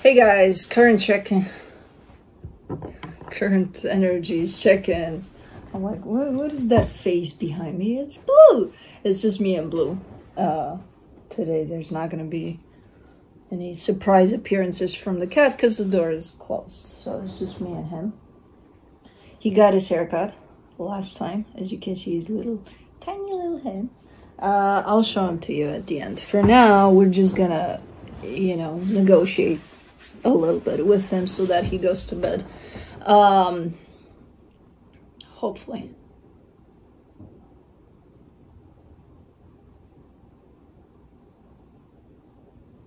Hey guys, current check-in. Current energies check-ins. I'm like, what is that face behind me? It's Blue. It's just me and Blue. Today there's not gonna be any surprise appearances from the cat because the door is closed. So it's just me and him. He got his haircut last time. As you can see, his little, tiny little head. I'll show him to you at the end. For now, we're just gonna, you know, negotiate a little bit with him so that he goes to bed. Hopefully.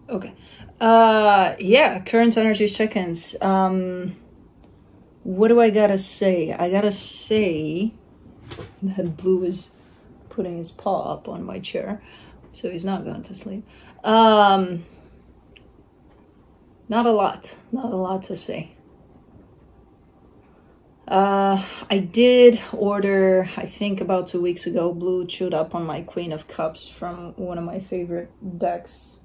Okay. Yeah, current energy check-ins. What do I gotta say? I gotta say that Blue is putting his paw up on my chair, so he's not going to sleep. Not a lot to say. I did order, I think about 2 weeks ago, Blue chewed up on my Queen of Cups from one of my favorite decks.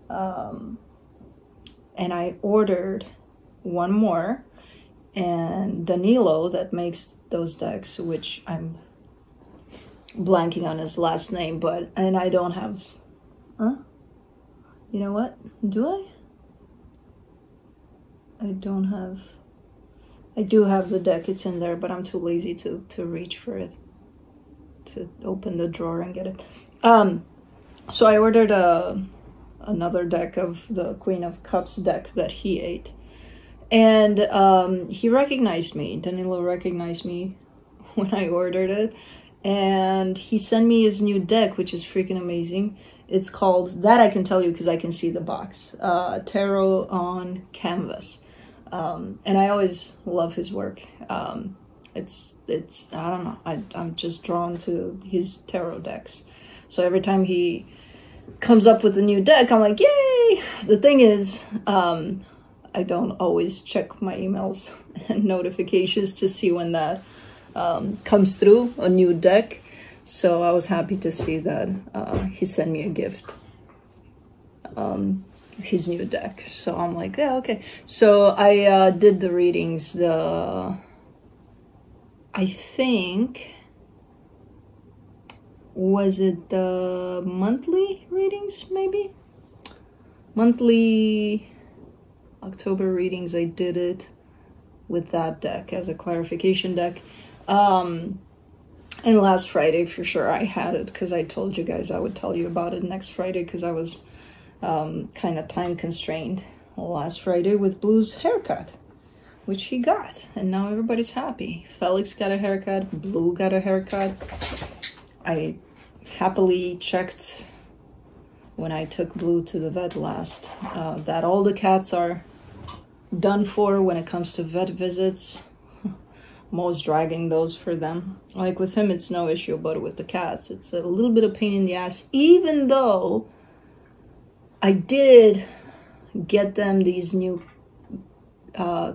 And I ordered one more, and Danilo that makes those decks, which I'm blanking on his last name, and I don't have, you know what, do I? I do have the deck, it's in there, but I'm too lazy to reach for it, to open the drawer and get it. So I ordered another deck of the Queen of Cups deck that he ate. And he recognized me, Danilo recognized me when I ordered it. And he sent me his new deck, which is freaking amazing. It's called, that I can tell you because I can see the box, Tarot on Canvas. And I always love his work. It's I don't know, I'm just drawn to his tarot decks. So every time he comes up with a new deck, I'm like, yay! The thing is, I don't always check my emails and notifications to see when that comes through, a new deck. So I was happy to see that he sent me a gift. His new deck. So I'm like, yeah, okay. So I did the readings, I think, was it the monthly readings, maybe? Monthly October readings, I did it with that deck as a clarification deck. And last Friday, for sure, I had it because I told you guys I would tell you about it next Friday because I was kind of time constrained last Friday with Blue's haircut, which he got, and now everybody's happy. Felix got a haircut, Blue got a haircut. I happily checked when I took Blue to the vet last that all the cats are done for when it comes to vet visits. I'm always dragging those for them. Like with him, it's no issue, but with the cats, it's a little bit of pain in the ass, even though I did get them these new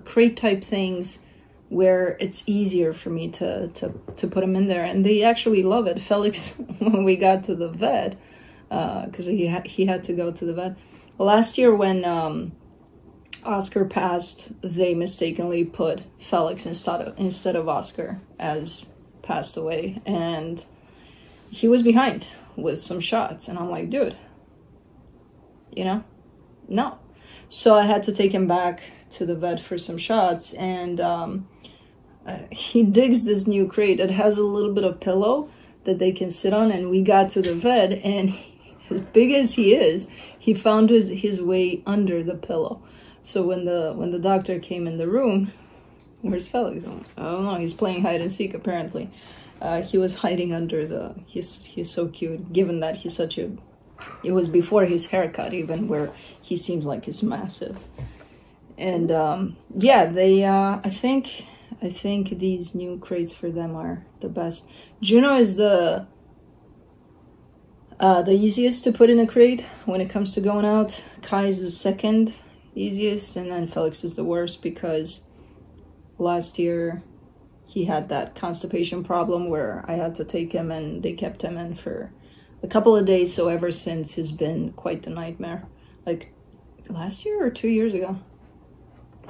crate type things where it's easier for me to put them in there, and they actually love it. Felix, when we got to the vet, because he had to go to the vet last year when Oscar passed, they mistakenly put Felix instead of Oscar as passed away, and he was behind with some shots, and I'm like, dude, you know, no. So I had to take him back to the vet for some shots, and he digs this new crate. It has a little bit of pillow that they can sit on, and we got to the vet, and as big as he is, he found his way under the pillow. So when the doctor came in the room, where's Felix? I don't know, he's playing hide and seek apparently. He was hiding under the, he's so cute, given that he's such a, it was before his haircut even, where he seems like he's massive. And yeah, they I think these new crates for them are the best. Juno is the easiest to put in a crate when it comes to going out. Kai is the second easiest, and then Felix is the worst because last year he had that constipation problem where I had to take him, and they kept him in for a couple of days. So ever since, he's been quite the nightmare. Like last year or 2 years ago,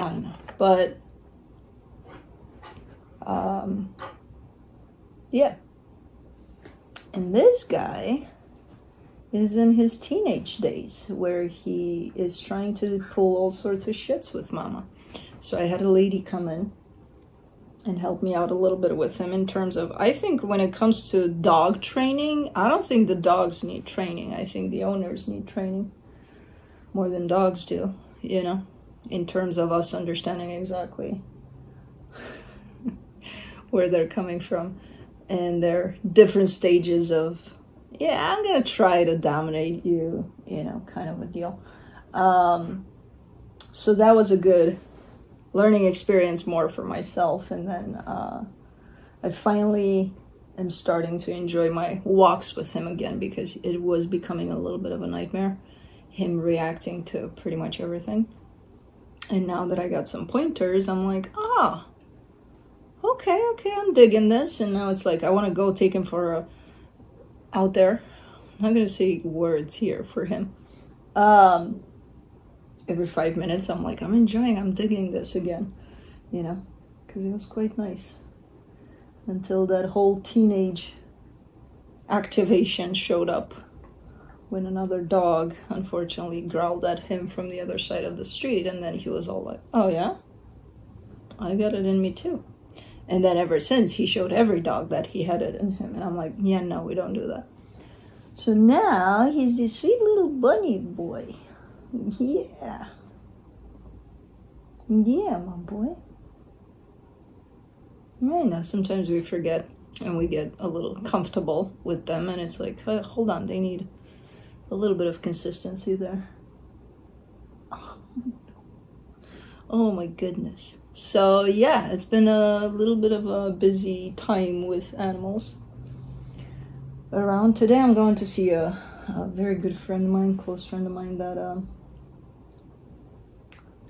I don't know. But, yeah. And this guy is in his teenage days, where he is trying to pull all sorts of shits with mama. So I had a lady come in and help me out a little bit with him in terms of, I think when it comes to dog training, I don't think the dogs need training. I think the owners need training more than dogs do, you know, in terms of us understanding exactly where they're coming from and their different stages of, yeah, I'm gonna try to dominate you, you know, kind of a deal. So that was a good learning experience more for myself. And then I finally am starting to enjoy my walks with him again, because it was becoming a little bit of a nightmare, him reacting to pretty much everything. And now that I got some pointers, I'm like, ah, okay, I'm digging this. And now it's like, I want to go take him for a out there. I'm not gonna say words here for him. Every 5 minutes, I'm like, I'm digging this again, you know, because it was quite nice until that whole teenage activation showed up when another dog unfortunately growled at him from the other side of the street, and then he was all like, oh yeah, I got it in me too. And then ever since, he showed every dog that he had it in him. And I'm like, yeah, no, we don't do that. So now he's this sweet little bunny boy. Yeah. Yeah, my boy. I know, sometimes we forget and we get a little comfortable with them. And it's like, hold on, they need a little bit of consistency there. Oh my goodness. So yeah, it's been a little bit of a busy time with animals around. Today I'm going to see a very good friend of mine, close friend of mine, that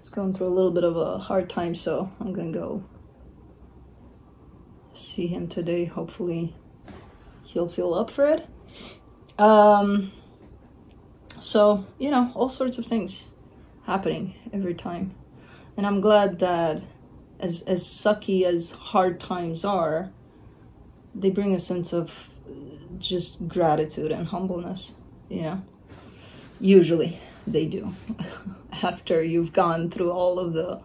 is going through a little bit of a hard time, so I'm gonna go see him today. Hopefully he'll feel up for it. So, you know, all sorts of things happening every time. And I'm glad that as sucky as hard times are, they bring a sense of just gratitude and humbleness, you know? Usually they do. After you've gone through all of the,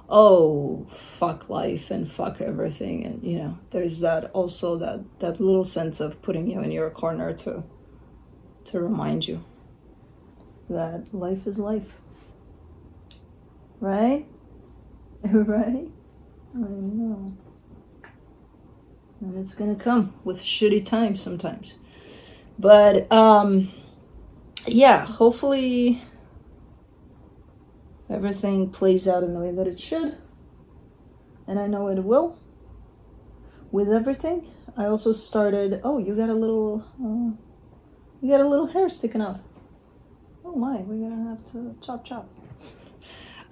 oh, fuck life and fuck everything. And, you know, there's that also that little sense of putting you in your corner to remind you that life is life. Right? Right? I know. And it's gonna come with shitty times sometimes. But, yeah, hopefully everything plays out in the way that it should. And I know it will. With everything. I also started, oh, you got a little hair sticking out. Oh my, we're gonna have to chop.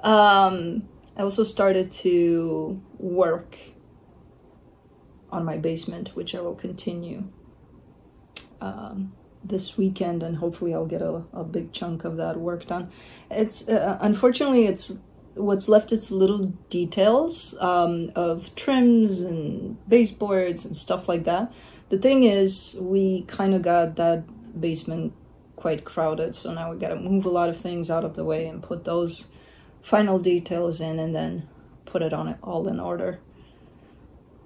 I also started to work on my basement, which I will continue this weekend, and hopefully I'll get a big chunk of that work done. It's unfortunately, it's what's left. It's little details of trims and baseboards and stuff like that. The thing is, we kind of got that basement quite crowded, so now we got to move a lot of things out of the way and put those final details in, and then put it on it all in order.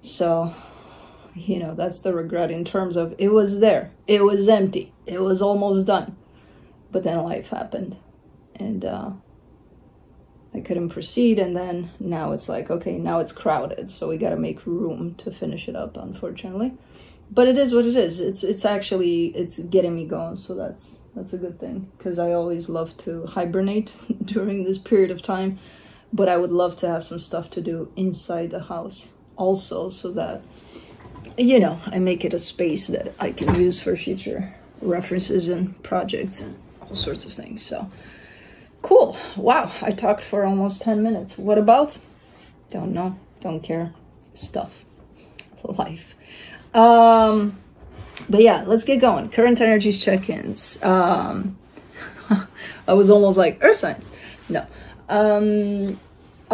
So, you know, that's the regret in terms of it was there, it was empty, it was almost done, but then life happened and I couldn't proceed. And then now it's like, okay, now it's crowded, so we got to make room to finish it up, unfortunately. But it is what it is. It's actually, it's getting me going, so that's a good thing, because I always love to hibernate during this period of time, but I would love to have some stuff to do inside the house also, so that, you know, I make it a space that I can use for future references and projects and all sorts of things. So cool. Wow, I talked for almost 10 minutes. What about? Don't know, don't care. Stuff. Life. But yeah, let's get going. Current energies check-ins. I was almost like Earth signs. No.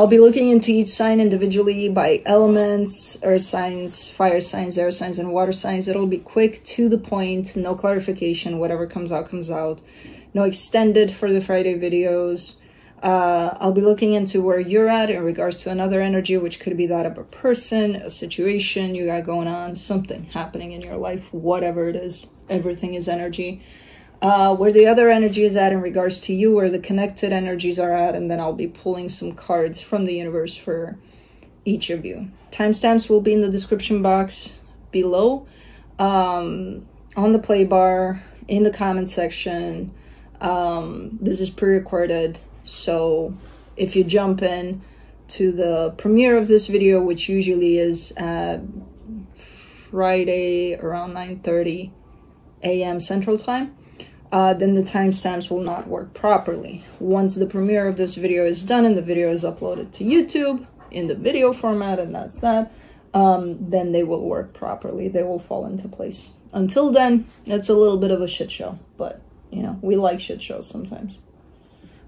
I'll be looking into each sign individually by elements, earth signs, fire signs, air signs, and water signs. It'll be quick, to the point, no clarification. Whatever comes out, comes out. No extended for the Friday videos. I'll be looking into where you're at in regards to another energy, which could be that of a person, a situation you got going on, something happening in your life, whatever it is. Everything is energy. Where the other energy is at in regards to you, where the connected energies are at, and then I'll be pulling some cards from the universe for each of you. Timestamps will be in the description box below, on the play bar, in the comment section. This is pre-recorded, so if you jump in to the premiere of this video, which usually is at Friday around 9:30 a.m. Central Time, then the timestamps will not work properly. Once the premiere of this video is done and the video is uploaded to YouTube in the video format, and that's that, then they will work properly. They will fall into place. Until then, it's a little bit of a shit show, but you know, we like shit shows sometimes.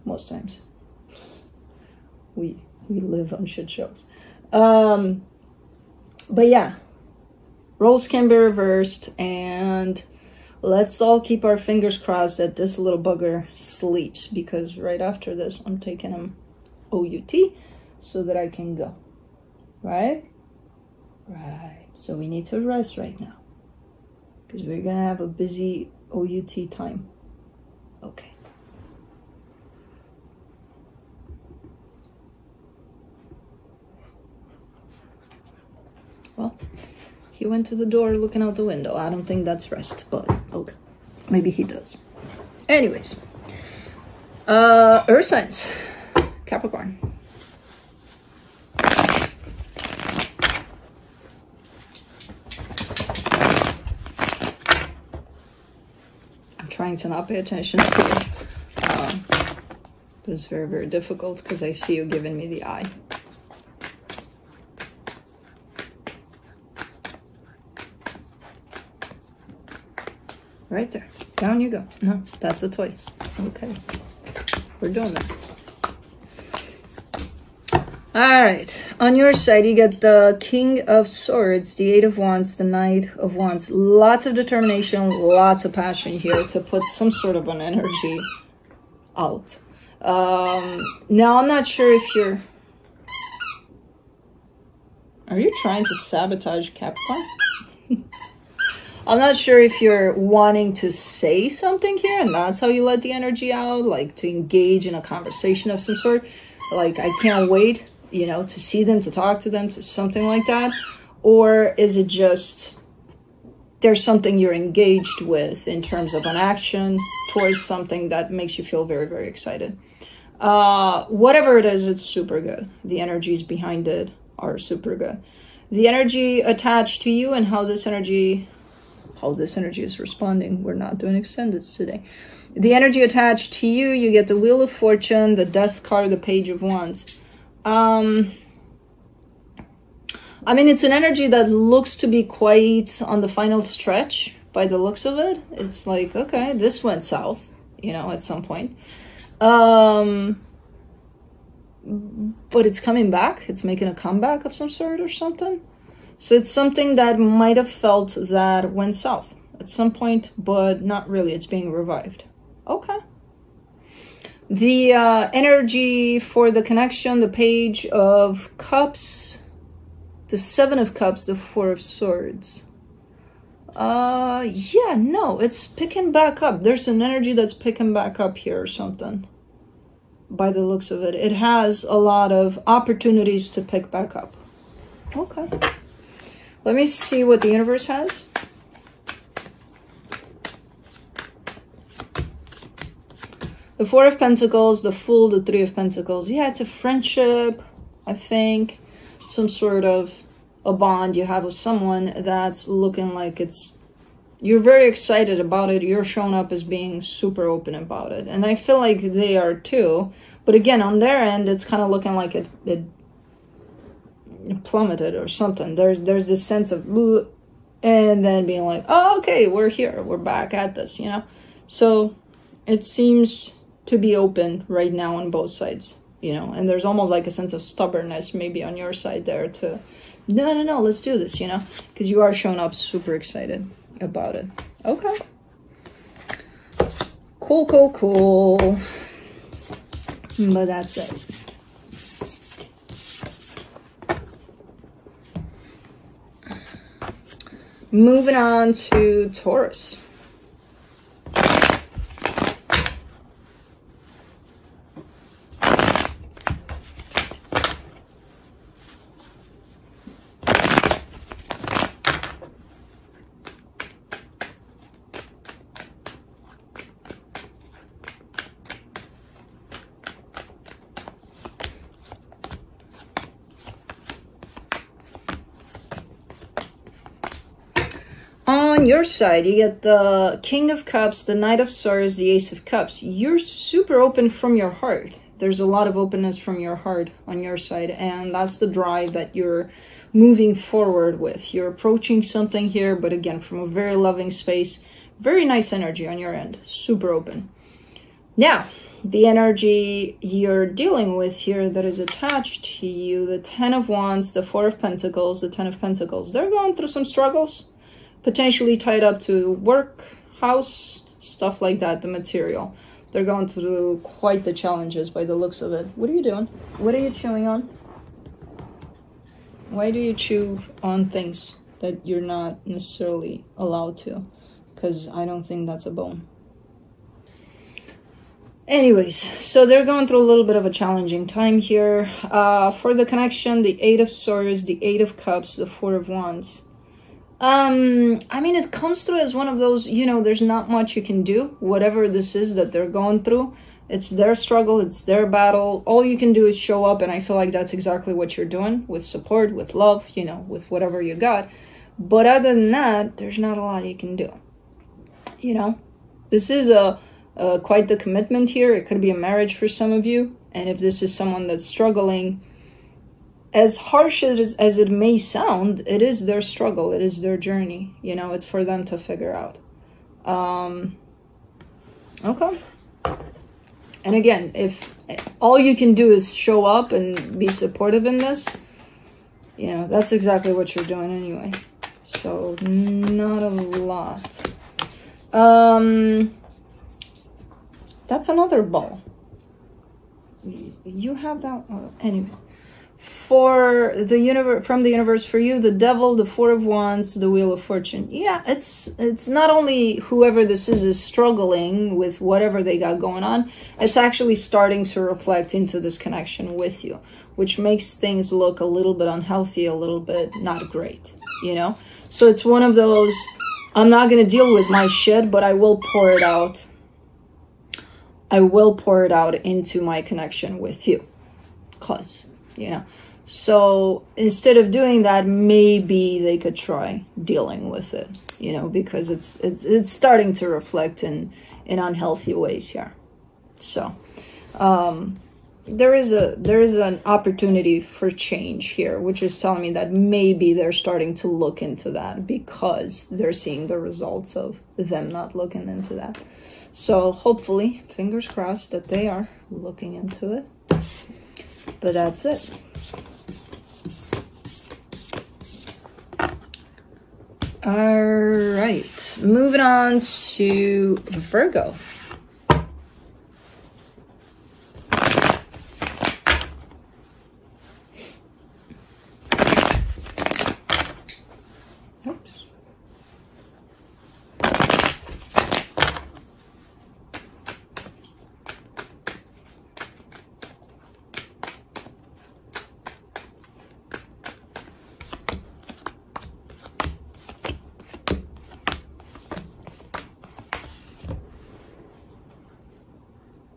Most times. We live on shit shows. But yeah, roles can be reversed, and let's all keep our fingers crossed that this little bugger sleeps, because right after this, I'm taking him OUT so that I can go. Right? Right. So we need to rest right now, because we're going to have a busy OUT time. Okay. Well, he went to the door looking out the window. I don't think that's rest, but okay. Maybe he does. Anyways. Earth signs. Capricorn. I'm trying to not pay attention to it. But it's very, very difficult because I see you giving me the eye. Right there. Down you go. No, that's a toy. Okay. We're doing this. Alright. On your side, you get the King of Swords, the Eight of Wands, the Knight of Wands. Lots of determination, lots of passion here to put some sort of an energy out. Now, I'm not sure if you're... Are you trying to sabotage Capricorn? I'm not sure if you're wanting to say something here and that's how you let the energy out, like to engage in a conversation of some sort. Like, I can't wait, you know, to see them, to talk to them, to something like that. Or is it just there's something you're engaged with in terms of an action towards something that makes you feel very, very excited? Whatever it is, it's super good. The energies behind it are super good. The energy attached to you and how this energy is responding. We're not doing extendeds today. The energy attached to you, you get the Wheel of Fortune, the Death card, the Page of Wands. I mean, it's an energy that looks to be quite on the final stretch by the looks of it. It's like, okay, this went south, you know, at some point. But it's coming back. It's making a comeback of some sort or something. So it's something that might have felt that went south at some point, but not really. It's being revived. Okay. The energy for the connection, the Page of Cups, the Seven of Cups, the Four of Swords. Yeah, no, it's picking back up. There's an energy that's picking back up here or something. By the looks of it. It has a lot of opportunities to pick back up. Okay. Let me see what the universe has. The Four of Pentacles, the Fool, the Three of Pentacles. Yeah, it's a friendship, I think. Some sort of a bond you have with someone that's looking like it's... You're very excited about it. You're showing up as being super open about it. And I feel like they are too. But again, on their end, it's kind of looking like it plummeted or something. There's this sense of... And then being like, oh, okay, we're here. We're back at this, you know? So it seems to be open right now on both sides. you know, and there's almost like a sense of stubbornness maybe on your side there to, no, let's do this, you know, because you are showing up super excited about it. Okay. Cool. But that's it. Moving on to Taurus. On your side, you get the King of Cups, the Knight of Swords, the Ace of Cups. You're super open from your heart. There's a lot of openness from your heart on your side, and that's the drive that you're moving forward with. You're approaching something here, but again, from a very loving space. Very nice energy on your end. Super open. Now, the energy you're dealing with here that is attached to you, the Ten of Wands, the Four of Pentacles, the Ten of Pentacles. They're going through some struggles. Potentially tied up to work, house, stuff like that, the material. They're going through quite the challenges by the looks of it. What are you doing? What are you chewing on? Why do you chew on things that you're not necessarily allowed to? Because I don't think that's a bone. Anyways, so they're going through a little bit of a challenging time here. For the connection, the Eight of Swords, the Eight of Cups, the Four of Wands. I mean, it comes through as one of those, you know, there's not much you can do. Whatever this is that they're going through, it's their struggle, it's their battle. All you can do is show up, and I feel like that's exactly what you're doing, with support, with love, you know, with whatever you got. But other than that, there's not a lot you can do. You know, this is quite the commitment here. It could be a marriage for some of you. And if this is someone that's struggling, as harsh as it may sound, it is their struggle. It is their journey. You know, it's for them to figure out. Okay. And again, if all you can do is show up and be supportive in this, you know, that's exactly what you're doing anyway. So, not a lot. That's another ball. You have that one. Anyway. For the universe, from the universe, for you, the Devil, the Four of Wands, the Wheel of Fortune. Yeah, it's not only whoever this is struggling with whatever they got going on, it's actually starting to reflect into this connection with you, which makes things look a little bit unhealthy, a little bit not great, you know? So it's one of those, I'm not going to deal with my shit, but I will pour it out. I will pour it out into my connection with you. Cause, you know, so instead of doing that, maybe they could try dealing with it, you know, because it's starting to reflect in unhealthy ways here. So there is an opportunity for change here, which is telling me that maybe they're starting to look into that because they're seeing the results of them not looking into that. So hopefully, fingers crossed, that they are looking into it. But that's it. All right, moving on to Virgo. Oops.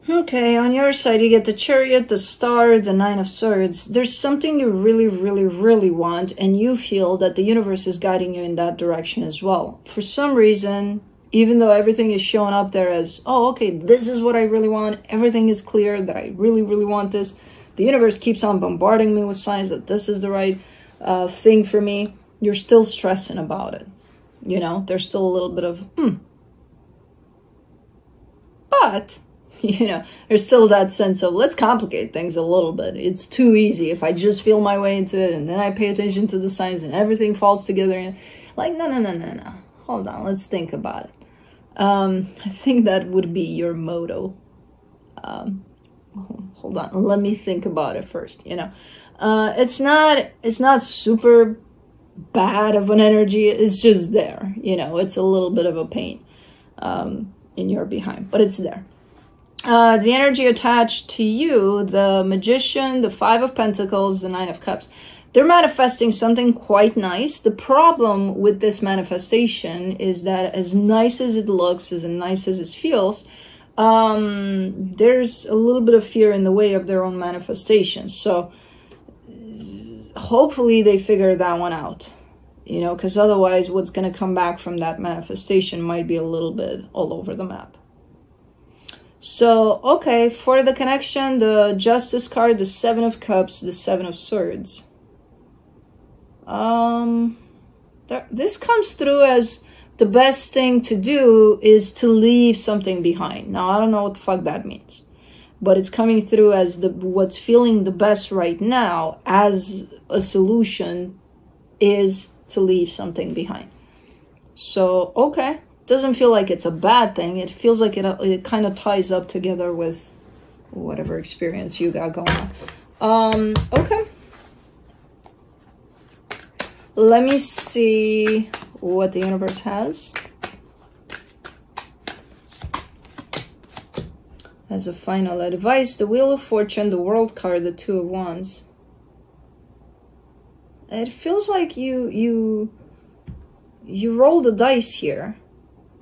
Okay, on your side, you get the Chariot, the Star, the Nine of Swords. There's something you really, really, really want, and you feel that the universe is guiding you in that direction as well. For some reason, even though everything is showing up there as, oh, okay, this is what I really want, everything is clear, that I really, really want this, the universe keeps on bombarding me with signs that this is the right thing for me, you're still stressing about it. You know, there's still a little bit of, But You know, there's still that sense of let's complicate things a little bit. It's too easy if I just feel my way into it and then I pay attention to the signs and everything falls together. And like, no. Hold on, let's think about it. I think that would be your motto. Hold on, let me think about it first, you know. It's not super bad of an energy, it's just there, you know. It's a little bit of a pain in your behind, but it's there. The energy attached to you, the Magician, the Five of Pentacles, the Nine of Cups, they're manifesting something quite nice. The problem with this manifestation is that as nice as it looks, as nice as it feels, there's a little bit of fear in the way of their own manifestation. So hopefully they figure that one out, you know, because otherwise what's going to come back from that manifestation might be a little bit all over the map. So, okay, for the connection, the Justice card, the Seven of Cups, the Seven of Swords. This comes through as the best thing to do is to leave something behind. Now, I don't know what the fuck that means, but it's coming through as what's feeling the best right now as a solution is to leave something behind. So, okay. Doesn't feel like it's a bad thing. It feels like it kind of ties up together with whatever experience you got going on. Okay. Let me see what the universe has. As a final advice, the Wheel of Fortune, the World card, the Two of Wands. It feels like you roll the dice here.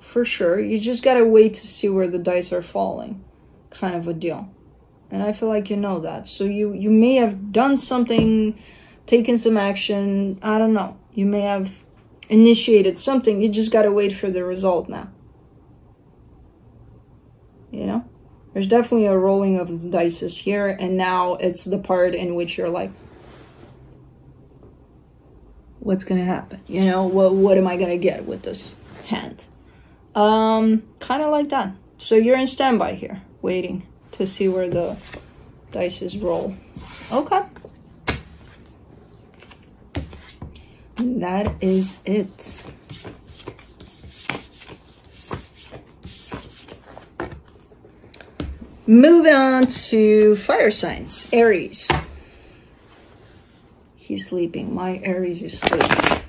For sure. You just gotta wait to see where the dice are falling. Kind of a deal. And I feel like you know that. So you may have done something, taken some action. I don't know. You may have initiated something. You just gotta wait for the result now. You know? There's definitely a rolling of the dice here. And now it's the part in which you're like, what's gonna happen? You know, what am I gonna get with this hand? Kind of like that. So you're in standby here, waiting to see where the dice roll. Okay. And that is it. Moving on to fire signs. Aries. He's sleeping. My Aries is sleeping.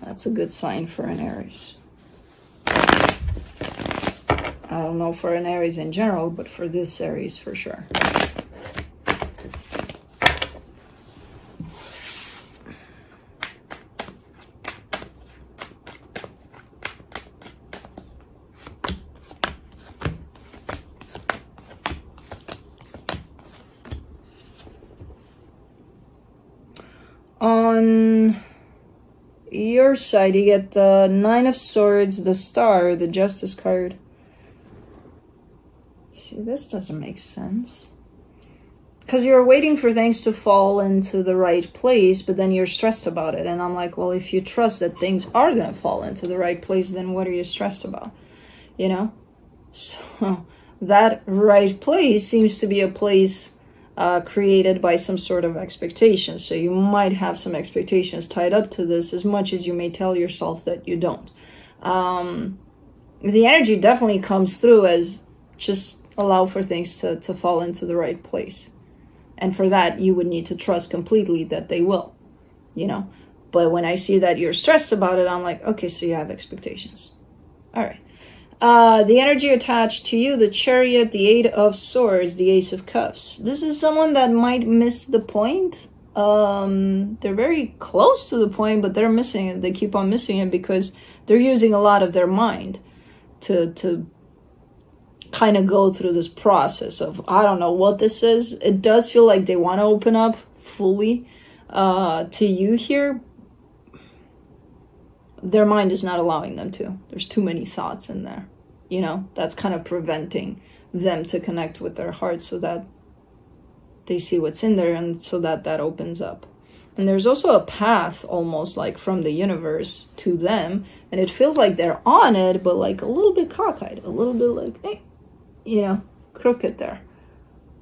That's a good sign for an Aries. I don't know for an Aries in general, but for this Aries for sure. On your side, you get the Nine of Swords, the Star, the Justice card. See, this doesn't make sense. Because you're waiting for things to fall into the right place, but then you're stressed about it. And I'm like, well, if you trust that things are going to fall into the right place, then what are you stressed about? You know? So that right place seems to be a place created by some sort of expectation. So you might have some expectations tied up to this, as much as you may tell yourself that you don't. The energy definitely comes through as just allow for things to fall into the right place. And for that, you would need to trust completely that they will, you know. But when I see that you're stressed about it, I'm like, okay, so you have expectations. All right. The energy attached to you, the Chariot, the Eight of Swords, the Ace of Cups. This is someone that might miss the point. They're very close to the point, but they're missing it. They keep on missing it because they're using a lot of their mind to kind of go through this process of, I don't know what this is. It does feel like they want to open up fully to you here. Their mind is not allowing them to. There's too many thoughts in there. You know, that's kind of preventing them to connect with their heart so that they see what's in there and so that opens up. And there's also a path almost like from the universe to them. And it feels like they're on it, but like a little bit cockeyed, a little bit like, hey, you know, crooked there.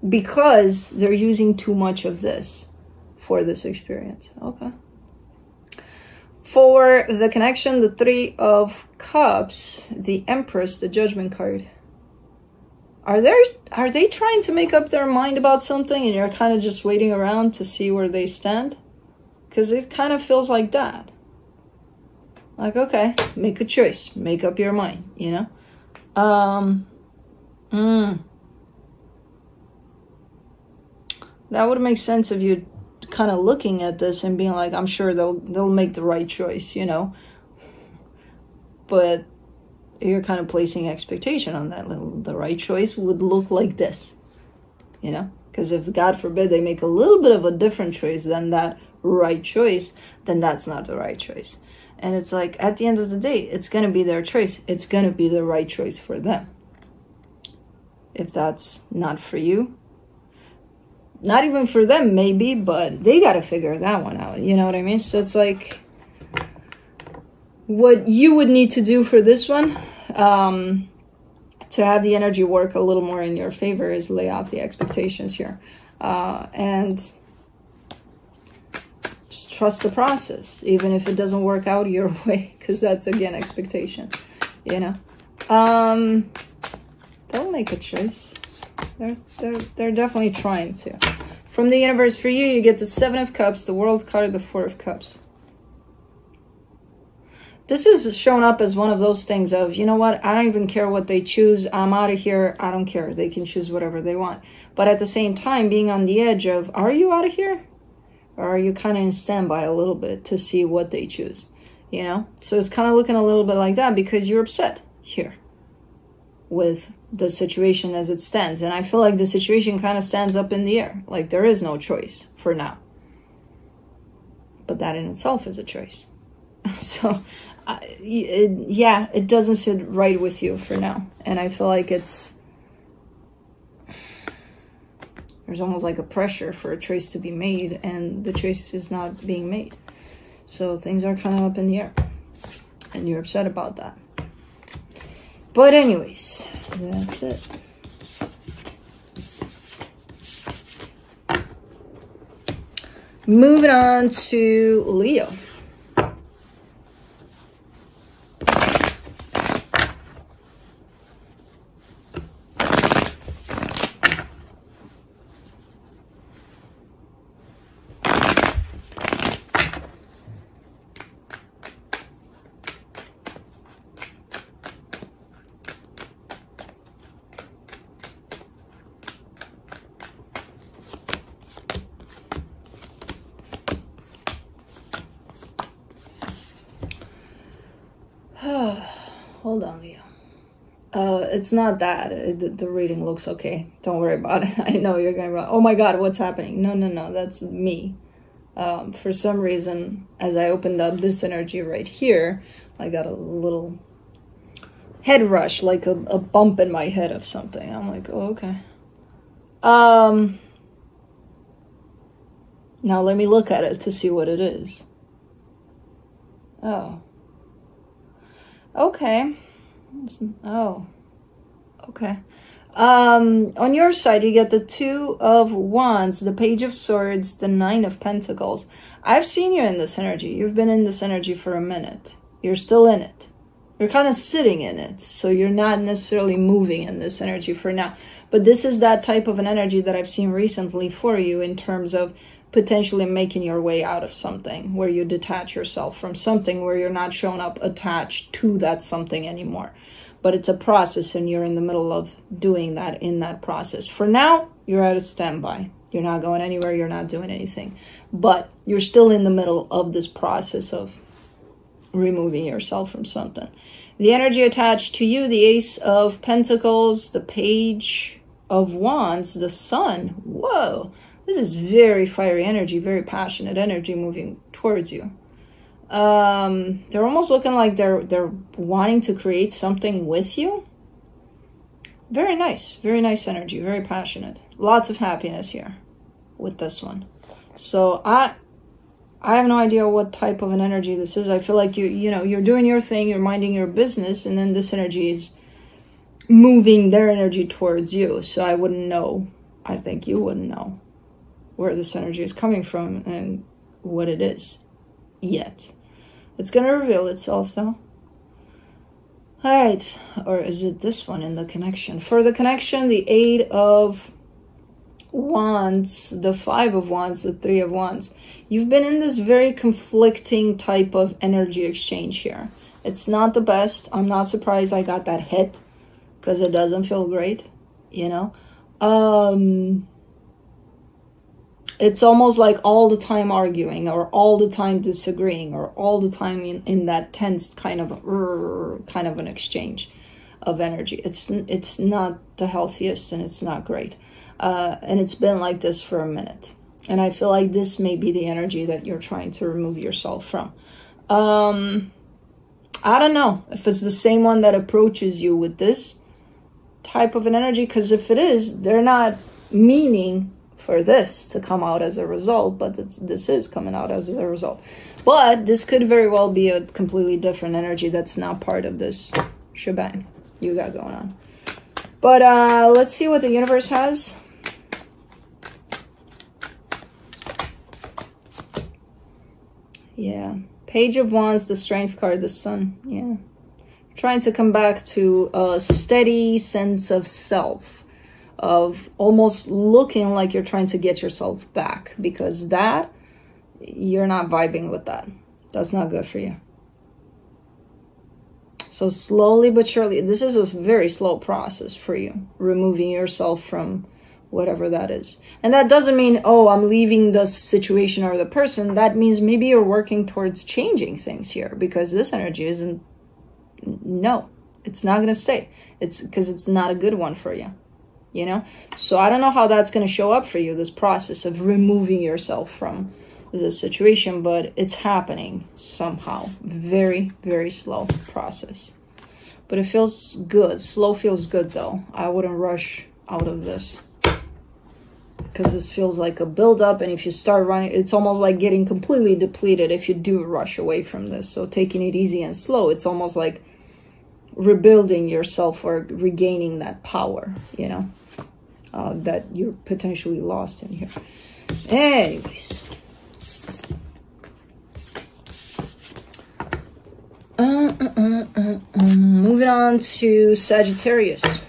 Because they're using too much of this for this experience. Okay. For the connection, the Three of Cups, the Empress, the Judgment card. Are they trying to make up their mind about something and you're kind of just waiting around to see where they stand? Because it kind of feels like that. Like, okay, make a choice. Make up your mind, you know? That would make sense if you kind of looking at this and being like, I'm sure they'll make the right choice, you know? But you're kind of placing expectation on that. The right choice would look like this, you know? Because if, God forbid, they make a little bit of a different choice than that right choice, then that's not the right choice. And it's like, at the end of the day, it's going to be their choice. It's going to be the right choice for them. If that's not for you, not even for them, maybe, but they got to figure that one out. You know what I mean? So it's like, what you would need to do for this one, to have the energy work a little more in your favor, is lay off the expectations here. And just trust the process, even if it doesn't work out your way, because that's, again, expectation, you know? They'll make a choice. They're definitely trying to. From the universe, for you, you get the Seven of Cups, the World card, the Four of Cups. This is shown up as one of those things of, you know what, I don't even care what they choose. I'm out of here. I don't care. They can choose whatever they want. But at the same time, being on the edge of, are you out of here? Or are you kind of in standby a little bit to see what they choose? You know? So it's kind of looking a little bit like that because you're upset here with the situation as it stands. And I feel like the situation kind of stands up in the air. Like there is no choice for now. But that in itself is a choice. So, yeah, it doesn't sit right with you for now. And I feel like there's almost like a pressure for a choice to be made. And the choice is not being made. So things are kind of up in the air. And you're upset about that. But anyways, that's it. Moving on to Leo. Hold on, Leo. It's not that. The reading looks okay. Don't worry about it. I know you're going to be like, oh my God, what's happening? No, that's me. For some reason, as I opened up this energy right here, I got a little head rush, like a bump in my head of something. I'm like, oh, okay. Now let me look at it to see what it is. Oh. Okay. Oh. Okay. On your side, you get the Two of Wands, the Page of Swords, the Nine of Pentacles. I've seen you in this energy. You've been in this energy for a minute. You're still in it. You're kind of sitting in it. So you're not necessarily moving in this energy for now. But this is that type of an energy that I've seen recently for you in terms of potentially making your way out of something where you detach yourself from something where you're not showing up attached to that something anymore. But it's a process and you're in the middle of doing that in that process. For now, you're at a standby. You're not going anywhere. You're not doing anything. But you're still in the middle of this process of removing yourself from something. The energy attached to you, the Ace of Pentacles, the Page of Wands, the Sun. Whoa. This is very fiery energy, very passionate energy moving towards you. They're almost looking like they're wanting to create something with you. Very nice energy, very passionate. Lots of happiness here with this one. So I have no idea what type of an energy this is. I feel like you know, you're doing your thing, you're minding your business, and then this energy is moving their energy towards you. So I wouldn't know. I think you wouldn't know where this energy is coming from and what it is yet. It's going to reveal itself though. All right. Or is it this one in the connection? For the connection, the 8 of Wands, the 5 of Wands, the 3 of Wands. You've been in this very conflicting type of energy exchange here. It's not the best. I'm not surprised I got that hit because it doesn't feel great, you know. It's almost like all the time arguing or all the time disagreeing or all the time in that tense kind of an exchange of energy. It's not the healthiest and it's not great. And it's been like this for a minute. And I feel like this may be the energy that you're trying to remove yourself from. I don't know if it's the same one that approaches you with this type of an energy. Because if it is, they're not meaning for this to come out as a result. But this is coming out as a result. But this could very well be a completely different energy that's not part of this shebang you got going on. But let's see what the universe has. Yeah. Page of Wands, the Strength card, the Sun. Yeah. Trying to come back to a steady sense of self. Of almost looking like you're trying to get yourself back. Because that, you're not vibing with that. That's not good for you. So slowly but surely, this is a very slow process for you. Removing yourself from whatever that is. And that doesn't mean, oh, I'm leaving the situation or the person. That means maybe you're working towards changing things here. Because this energy isn't, no, it's not going to stay. It's because it's not a good one for you. You know? So I don't know how that's going to show up for you, this process of removing yourself from the situation, but it's happening somehow. Very, very slow process. But it feels good. Slow feels good though. I wouldn't rush out of this. Because this feels like a build-up, and if you start running, it's almost like getting completely depleted if you do rush away from this. So taking it easy and slow, it's almost like rebuilding yourself or regaining that power, you know, that you're potentially lost in here. Anyways. Moving on to Sagittarius.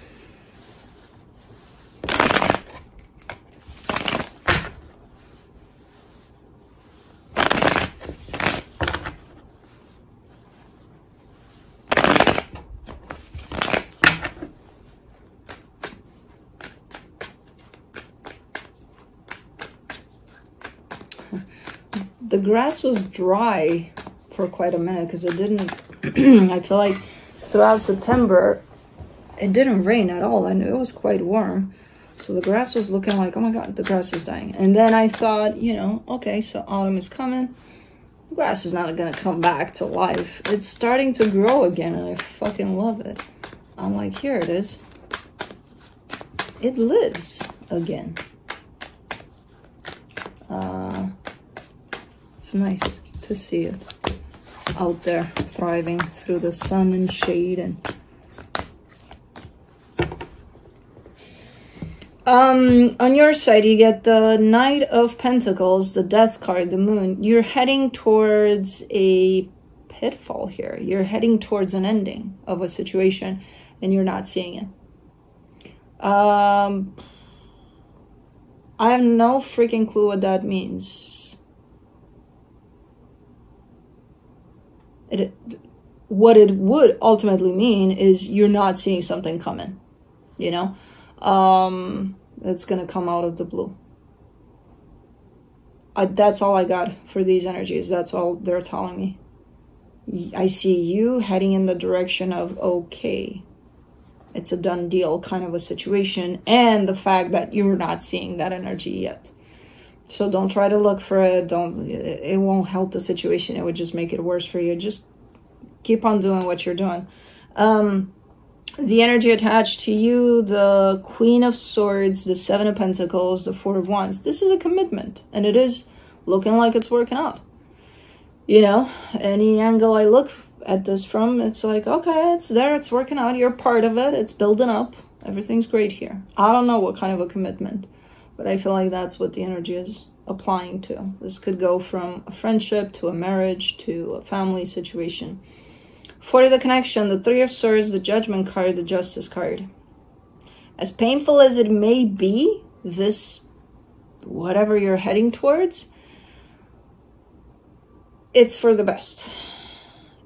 The grass was dry for quite a minute because it didn't, I feel like throughout September, it didn't rain at all and it was quite warm. So the grass was looking like, oh my God, the grass is dying. And then I thought, you know, okay, so autumn is coming. The grass is not going to come back to life. It's starting to grow again and I fucking love it. I'm like, here it is. It lives again. It's nice to see it out there thriving through the sun and shade. And on your side you get the Knight of Pentacles, the Death card, the Moon. You're heading towards a pitfall here. You're heading towards an ending of a situation and you're not seeing it. I have no freaking clue what that means. What it would ultimately mean is you're not seeing something coming, you know, it's gonna come out of the blue. That's all I got for these energies. That's all they're telling me. I see you heading in the direction of, okay, it's a done deal kind of a situation, and the fact that you're not seeing that energy yet. So don't try to look for it. It won't help the situation. It would just make it worse for you. Just keep on doing what you're doing. The energy attached to you, the Queen of Swords, the Seven of Pentacles, the Four of Wands. This is a commitment, and it is looking like it's working out. You know, any angle I look at this from, it's like, okay, it's there, it's working out, you're part of it, it's building up, everything's great here. I don't know what kind of a commitment, but I feel like that's what the energy is applying to. This could go from a friendship to a marriage to a family situation. For the connection, the Three of Swords, the Judgment card, the Justice card. As painful as it may be, this, whatever you're heading towards, it's for the best.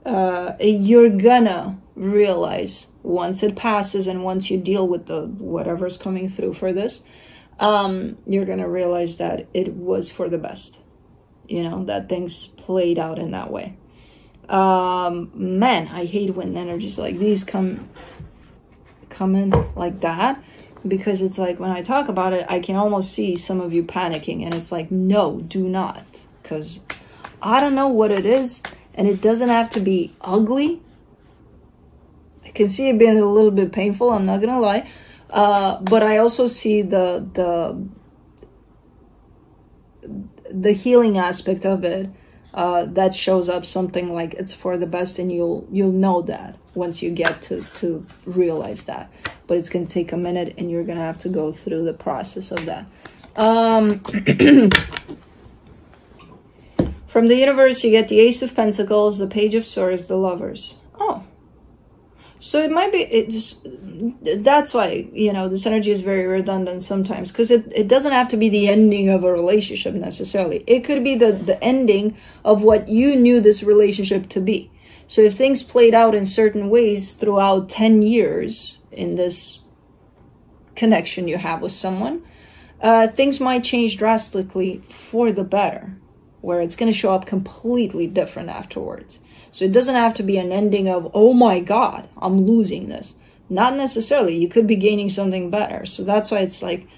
You're gonna realize once it passes and once you deal with the whatever's coming through for this, you're gonna realize that it was for the best. You know, that things played out in that way. Man, I hate when energies like these come in like that, because it's like when I talk about it, I can almost see some of you panicking, and it's like, no, do not, because I don't know what it is, and it doesn't have to be ugly. I can see it being a little bit painful, I'm not gonna lie, but I also see the healing aspect of it. That shows up something like it's for the best, and you'll know that once you get to realize that. But it's going to take a minute, and you're going to have to go through the process of that. From the universe, you get the Ace of Pentacles, the Page of Swords, the Lovers. Oh. So it might be, that's why, you know, this energy is very redundant sometimes, because it doesn't have to be the ending of a relationship necessarily. It could be the ending of what you knew this relationship to be. So if things played out in certain ways throughout 10 years in this connection you have with someone, things might change drastically for the better, where it's going to show up completely different afterwards. So it doesn't have to be an ending of, oh my God, I'm losing this. Not necessarily. You could be gaining something better. So that's why it's like,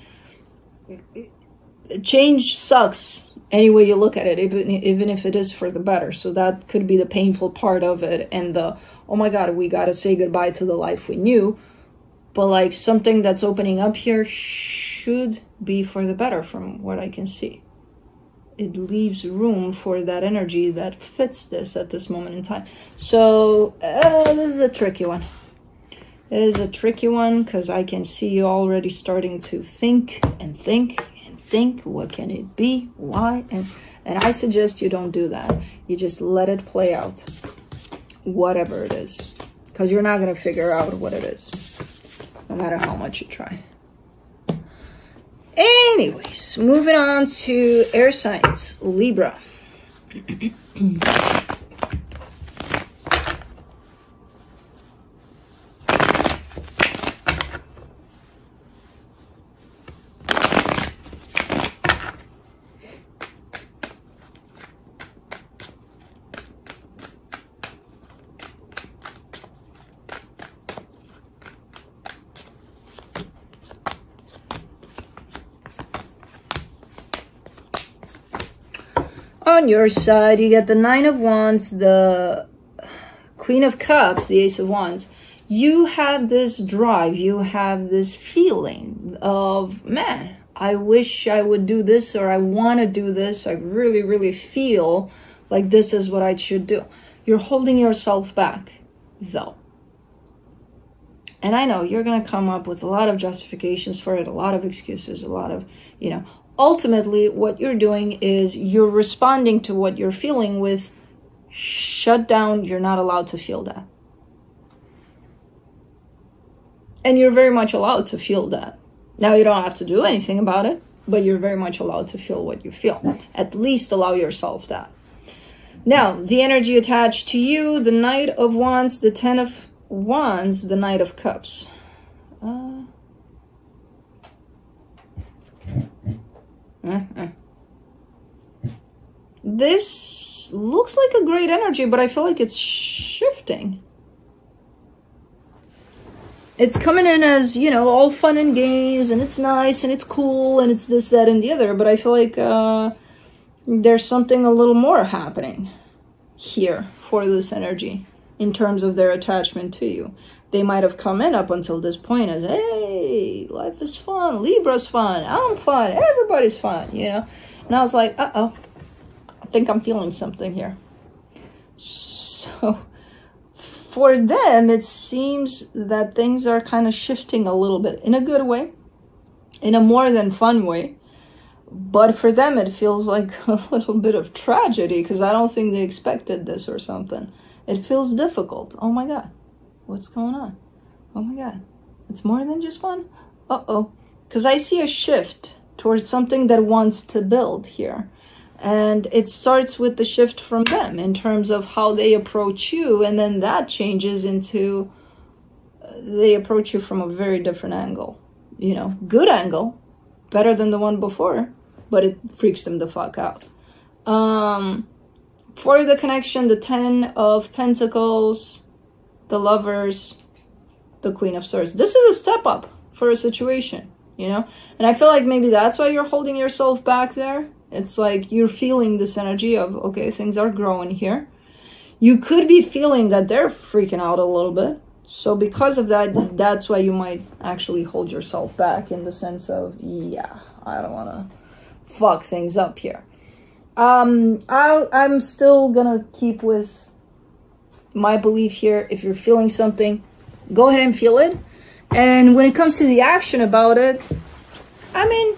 change sucks any way you look at it, even if it is for the better. So that could be the painful part of it, and the, oh my God, we got to say goodbye to the life we knew. But like something that's opening up here should be for the better from what I can see. It leaves room for that energy that fits this at this moment in time. So this is a tricky one. It is a tricky one, because I can see you already starting to think and think and think. What can it be? Why? And I suggest you don't do that. You just let it play out, whatever it is, because you're not going to figure out what it is, no matter how much you try. Anyways, moving on to air signs, Libra. On your side, you get the Nine of Wands, the Queen of Cups, the Ace of Wands. You have this drive, you have this feeling of, man, I wish I would do this, or I want to do this. I really, really feel like this is what I should do. You're holding yourself back, though. And I know you're going to come up with a lot of justifications for it, a lot of excuses, a lot of, you know, ultimately, what you're doing is you're responding to what you're feeling with, shut down, you're not allowed to feel that. And you're very much allowed to feel that. Now, you don't have to do anything about it, but you're very much allowed to feel what you feel. At least allow yourself that. Now, the energy attached to you, the Knight of Wands, the Ten of Wands, the Knight of Cups. This looks like a great energy, but I feel like it's shifting. It's coming in as, you know, all fun and games, and it's nice, and it's cool, and it's this, that, and the other, but I feel like there's something a little more happening here for this energy in terms of their attachment to you. They might have come in up until this point as, hey, life is fun, Libra's fun, I'm fun, everybody's fun, you know? And I was like, uh-oh, I think I'm feeling something here. So, for them, it seems that things are kind of shifting a little bit in a good way, in a more than fun way. But for them, it feels like a little bit of tragedy because I don't think they expected this or something. It feels difficult. Oh my God, what's going on? Oh my God, it's more than just fun. Uh-oh, because I see a shift towards something that wants to build here. And it starts with the shift from them in terms of how they approach you. And then that changes into they approach you from a very different angle. You know, good angle, better than the one before, but it freaks them the fuck out. For the connection, the 10 of Pentacles, the Lovers, the Queen of Swords. This is a step up for a situation, you know? And I feel like maybe that's why you're holding yourself back there. It's like you're feeling this energy of, okay, things are growing here. You could be feeling that they're freaking out a little bit. So because of that, that's why you might actually hold yourself back in the sense of, yeah, I don't want to fuck things up here. I'm still gonna keep with my belief here. If you're feeling something, go ahead and feel it. And when it comes to the action about it, I mean,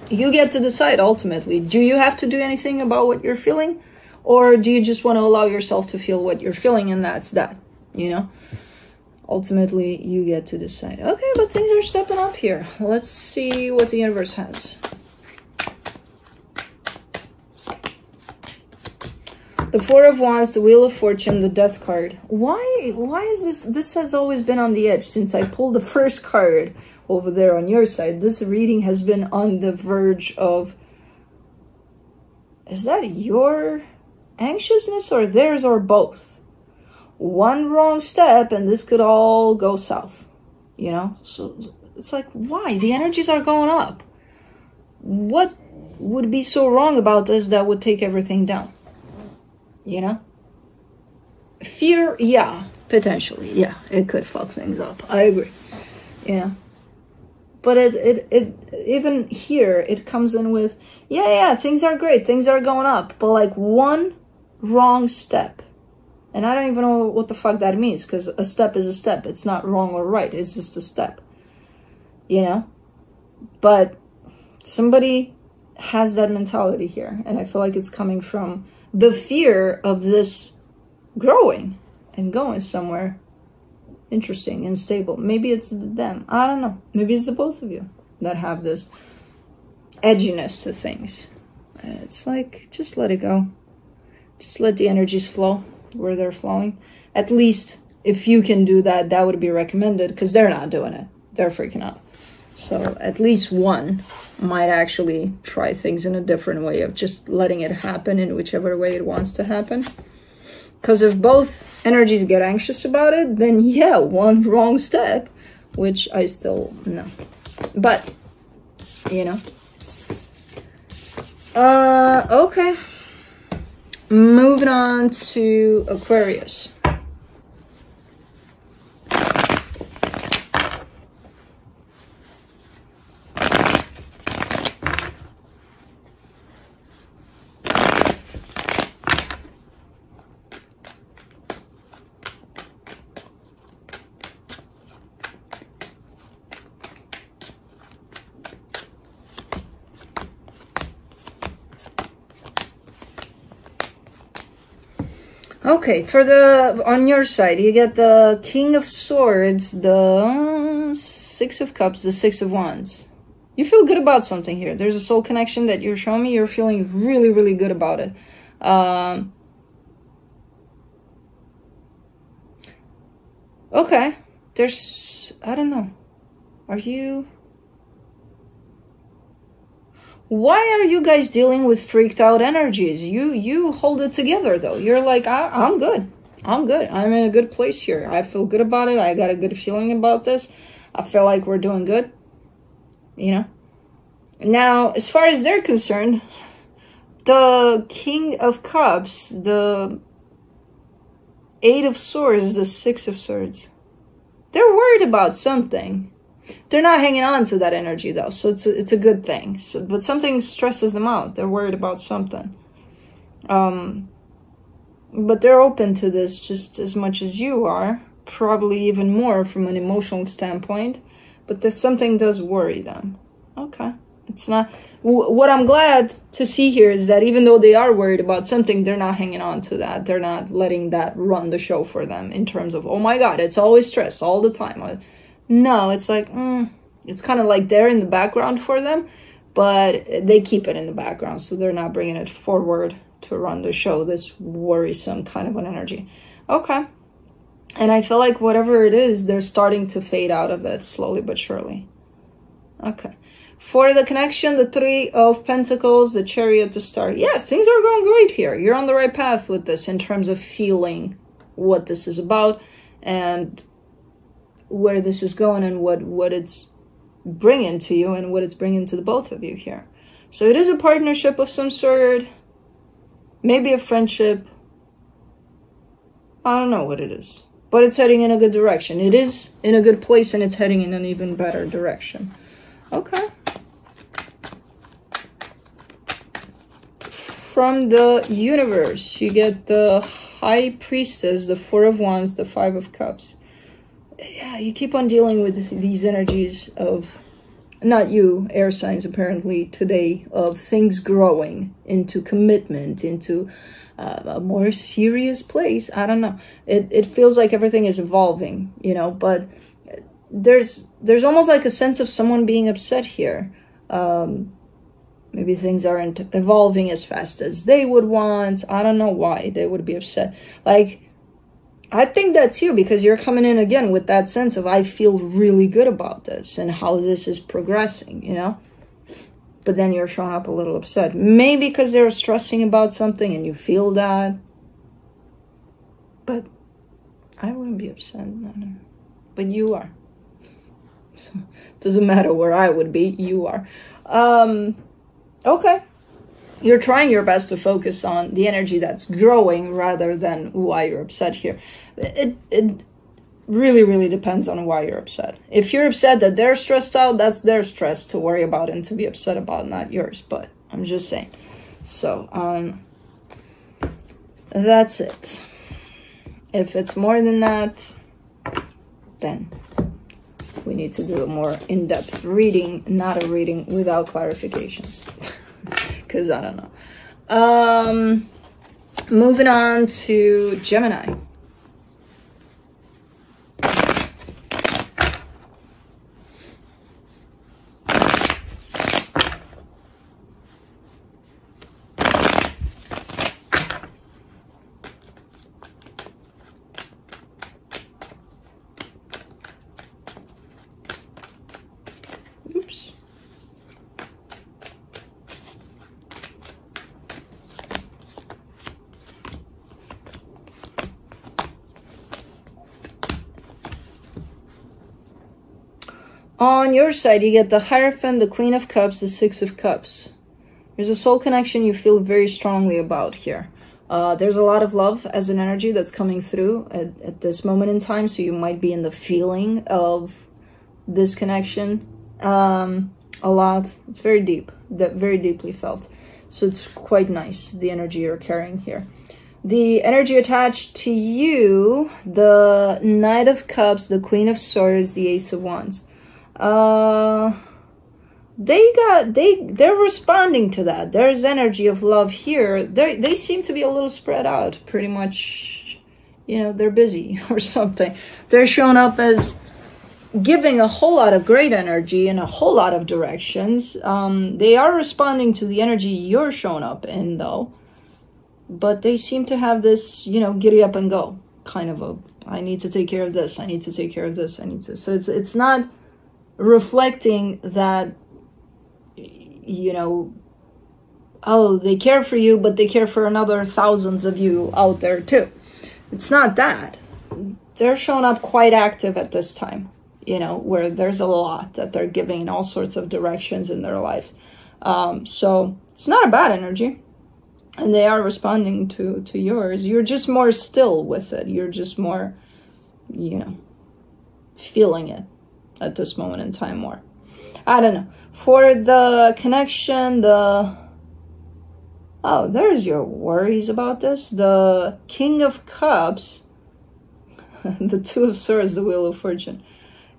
you get to decide ultimately. Do you have to do anything about what you're feeling? Or do you just want to allow yourself to feel what you're feeling and that's that, you know? Ultimately, you get to decide. Okay, but things are stepping up here. Let's see what the universe has. The Four of Wands, the Wheel of Fortune, the Death card. Why is this? This has always been on the edge since I pulled the first card over there on your side. This reading has been on the verge of, is that your anxiousness or theirs or both? One wrong step and this could all go south, you know? So it's like, why? The energies are going up. What would be so wrong about this that would take everything down? You know? Fear, yeah, potentially. Yeah, it could fuck things up. I agree. You know? But it even here, it comes in with, yeah, things are great. Things are going up. But like one wrong step. And I don't even know what the fuck that means. Because a step is a step. It's not wrong or right. It's just a step. You know? But somebody has that mentality here. And I feel like it's coming from the fear of this growing and going somewhere interesting and stable. Maybe it's them. I don't know. Maybe it's the both of you that have this edginess to things. It's like, just let it go. Just let the energies flow where they're flowing. At least if you can do that, that would be recommended because they're not doing it. They're freaking out. So at least one might actually try things in a different way of just letting it happen in whichever way it wants to happen. Because if both energies get anxious about it, then yeah, one wrong step, which I still know. But, you know. Okay. Moving on to Aquarius. Okay, for the, on your side, you get the King of Swords, the Six of Cups, the Six of Wands. You feel good about something here. There's a soul connection that you're showing me. You're feeling really, really good about it. Okay, there's, I don't know. Are you... Why are you guys dealing with freaked out energies? You hold it together though. You're like, I'm good. I'm good. I'm in a good place here. I feel good about it. I got a good feeling about this. I feel like we're doing good. You know? Now, as far as they're concerned, the King of Cups, the Eight of Swords, the Six of Swords. They're worried about something. They're not hanging on to that energy though, so it's a good thing. So, but something stresses them out. They're worried about something. but they're open to this just as much as you are, probably even more from an emotional standpoint, but there's something does worry them. Okay. It's not, what I'm glad to see here is that even though they are worried about something, they're not hanging on to that. They're not letting that run the show for them in terms of, oh my God, it's always stress all the time. No, it's like, it's kind of like they're in the background for them, but they keep it in the background. So they're not bringing it forward to run the show, this worrisome kind of an energy. Okay. And I feel like whatever it is, they're starting to fade out of it slowly but surely. Okay. For the connection, the Three of Pentacles, the Chariot, the Star. Yeah, things are going great here. You're on the right path with this in terms of feeling what this is about and where this is going and what it's bringing to you and what it's bringing to the both of you here. So it is a partnership of some sort, maybe a friendship. I don't know what it is, but it's heading in a good direction. It is in a good place and it's heading in an even better direction. Okay. From the universe, you get the High Priestess, the Four of Wands, the Five of Cups. Yeah, you keep on dealing with these energies of, not you, air signs apparently today, of things growing into commitment, into a more serious place. I don't know. It feels like everything is evolving, you know, but there's almost like a sense of someone being upset here. Maybe things aren't evolving as fast as they would want. I don't know why they would be upset. Like, I think that's you because you're coming in again with that sense of, I feel really good about this and how this is progressing, you know? But then you're showing up a little upset. Maybe because they're stressing about something and you feel that. But I wouldn't be upset. No. But you are. So it doesn't matter where I would be, you are. Okay. You're trying your best to focus on the energy that's growing rather than why you're upset here. It really, really depends on why you're upset. If you're upset that they're stressed out, that's their stress to worry about and to be upset about, not yours. But I'm just saying. So, that's it. If it's more than that, then we need to do a more in-depth reading, not a reading without clarifications. Because I don't know. Moving on to Gemini. Oops. On your side, you get the Hierophant, the Queen of Cups, the Six of Cups. There's a soul connection you feel very strongly about here. There's a lot of love as an energy that's coming through at this moment in time, so you might be in the feeling of this connection a lot. It's very deep, very deeply felt. So it's quite nice, the energy you're carrying here. The energy attached to you, the Knight of Cups, the Queen of Swords, the Ace of Wands. They're responding to that. There's energy of love here. They seem to be a little spread out, pretty much, you know, they're busy or something. They're showing up as giving a whole lot of great energy in a whole lot of directions. They are responding to the energy you're showing up in, though. But they seem to have this, you know, giddy up and go kind of a, I need to take care of this. I need to take care of this. I need to. So it's not reflecting that, you know, oh, they care for you, but they care for another thousands of you out there too. It's not that. They're showing up quite active at this time, you know, where there's a lot that they're giving in all sorts of directions in their life. So it's not a bad energy. And they are responding to yours. You're just more still with it. You're just more, you know, feeling it at this moment in time more. I don't know. For the connection, the Oh, there's your worries about this. The King of Cups, the Two of Swords, the Wheel of Fortune.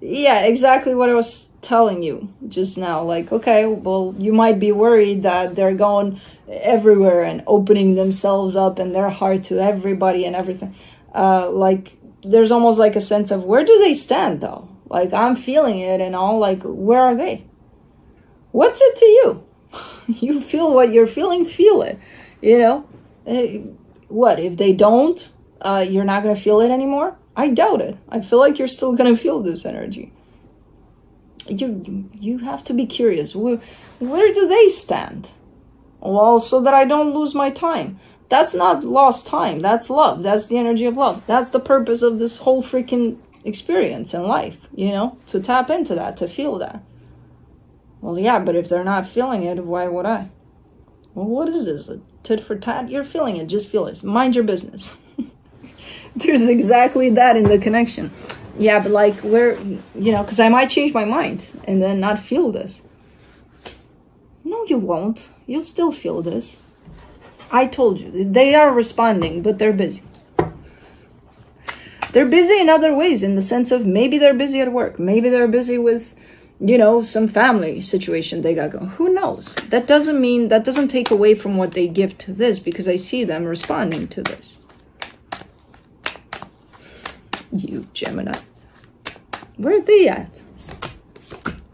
Yeah, exactly what I was telling you just now. Like, okay, well, you might be worried that they're going everywhere and opening themselves up and their heart to everybody and everything. Like, there's almost like a sense of, where do they stand, though? Like, I'm feeling it and all, like, where are they? What's it to you? You feel what you're feeling, feel it, you know? What, if they don't, you're not going to feel it anymore? I doubt it. I feel like you're still going to feel this energy. You have to be curious. Where do they stand? Well, so that I don't lose my time. That's not lost time. That's love. That's the energy of love. That's the purpose of this whole freaking experience in life, you know? To tap into that, to feel that. Well, yeah, but if they're not feeling it, why would I? Well, what is this? A tit for tat? You're feeling it. Just feel it. Mind your business. There's exactly that in the connection. Yeah, but like, where, you know, because I might change my mind and then not feel this. No, you won't. You'll still feel this. I told you. They are responding, but they're busy. They're busy in other ways, in the sense of maybe they're busy at work. Maybe they're busy with, you know, some family situation they got going. Who knows? That doesn't mean, that doesn't take away from what they give to this, because I see them responding to this. You, Gemini. Where are they at?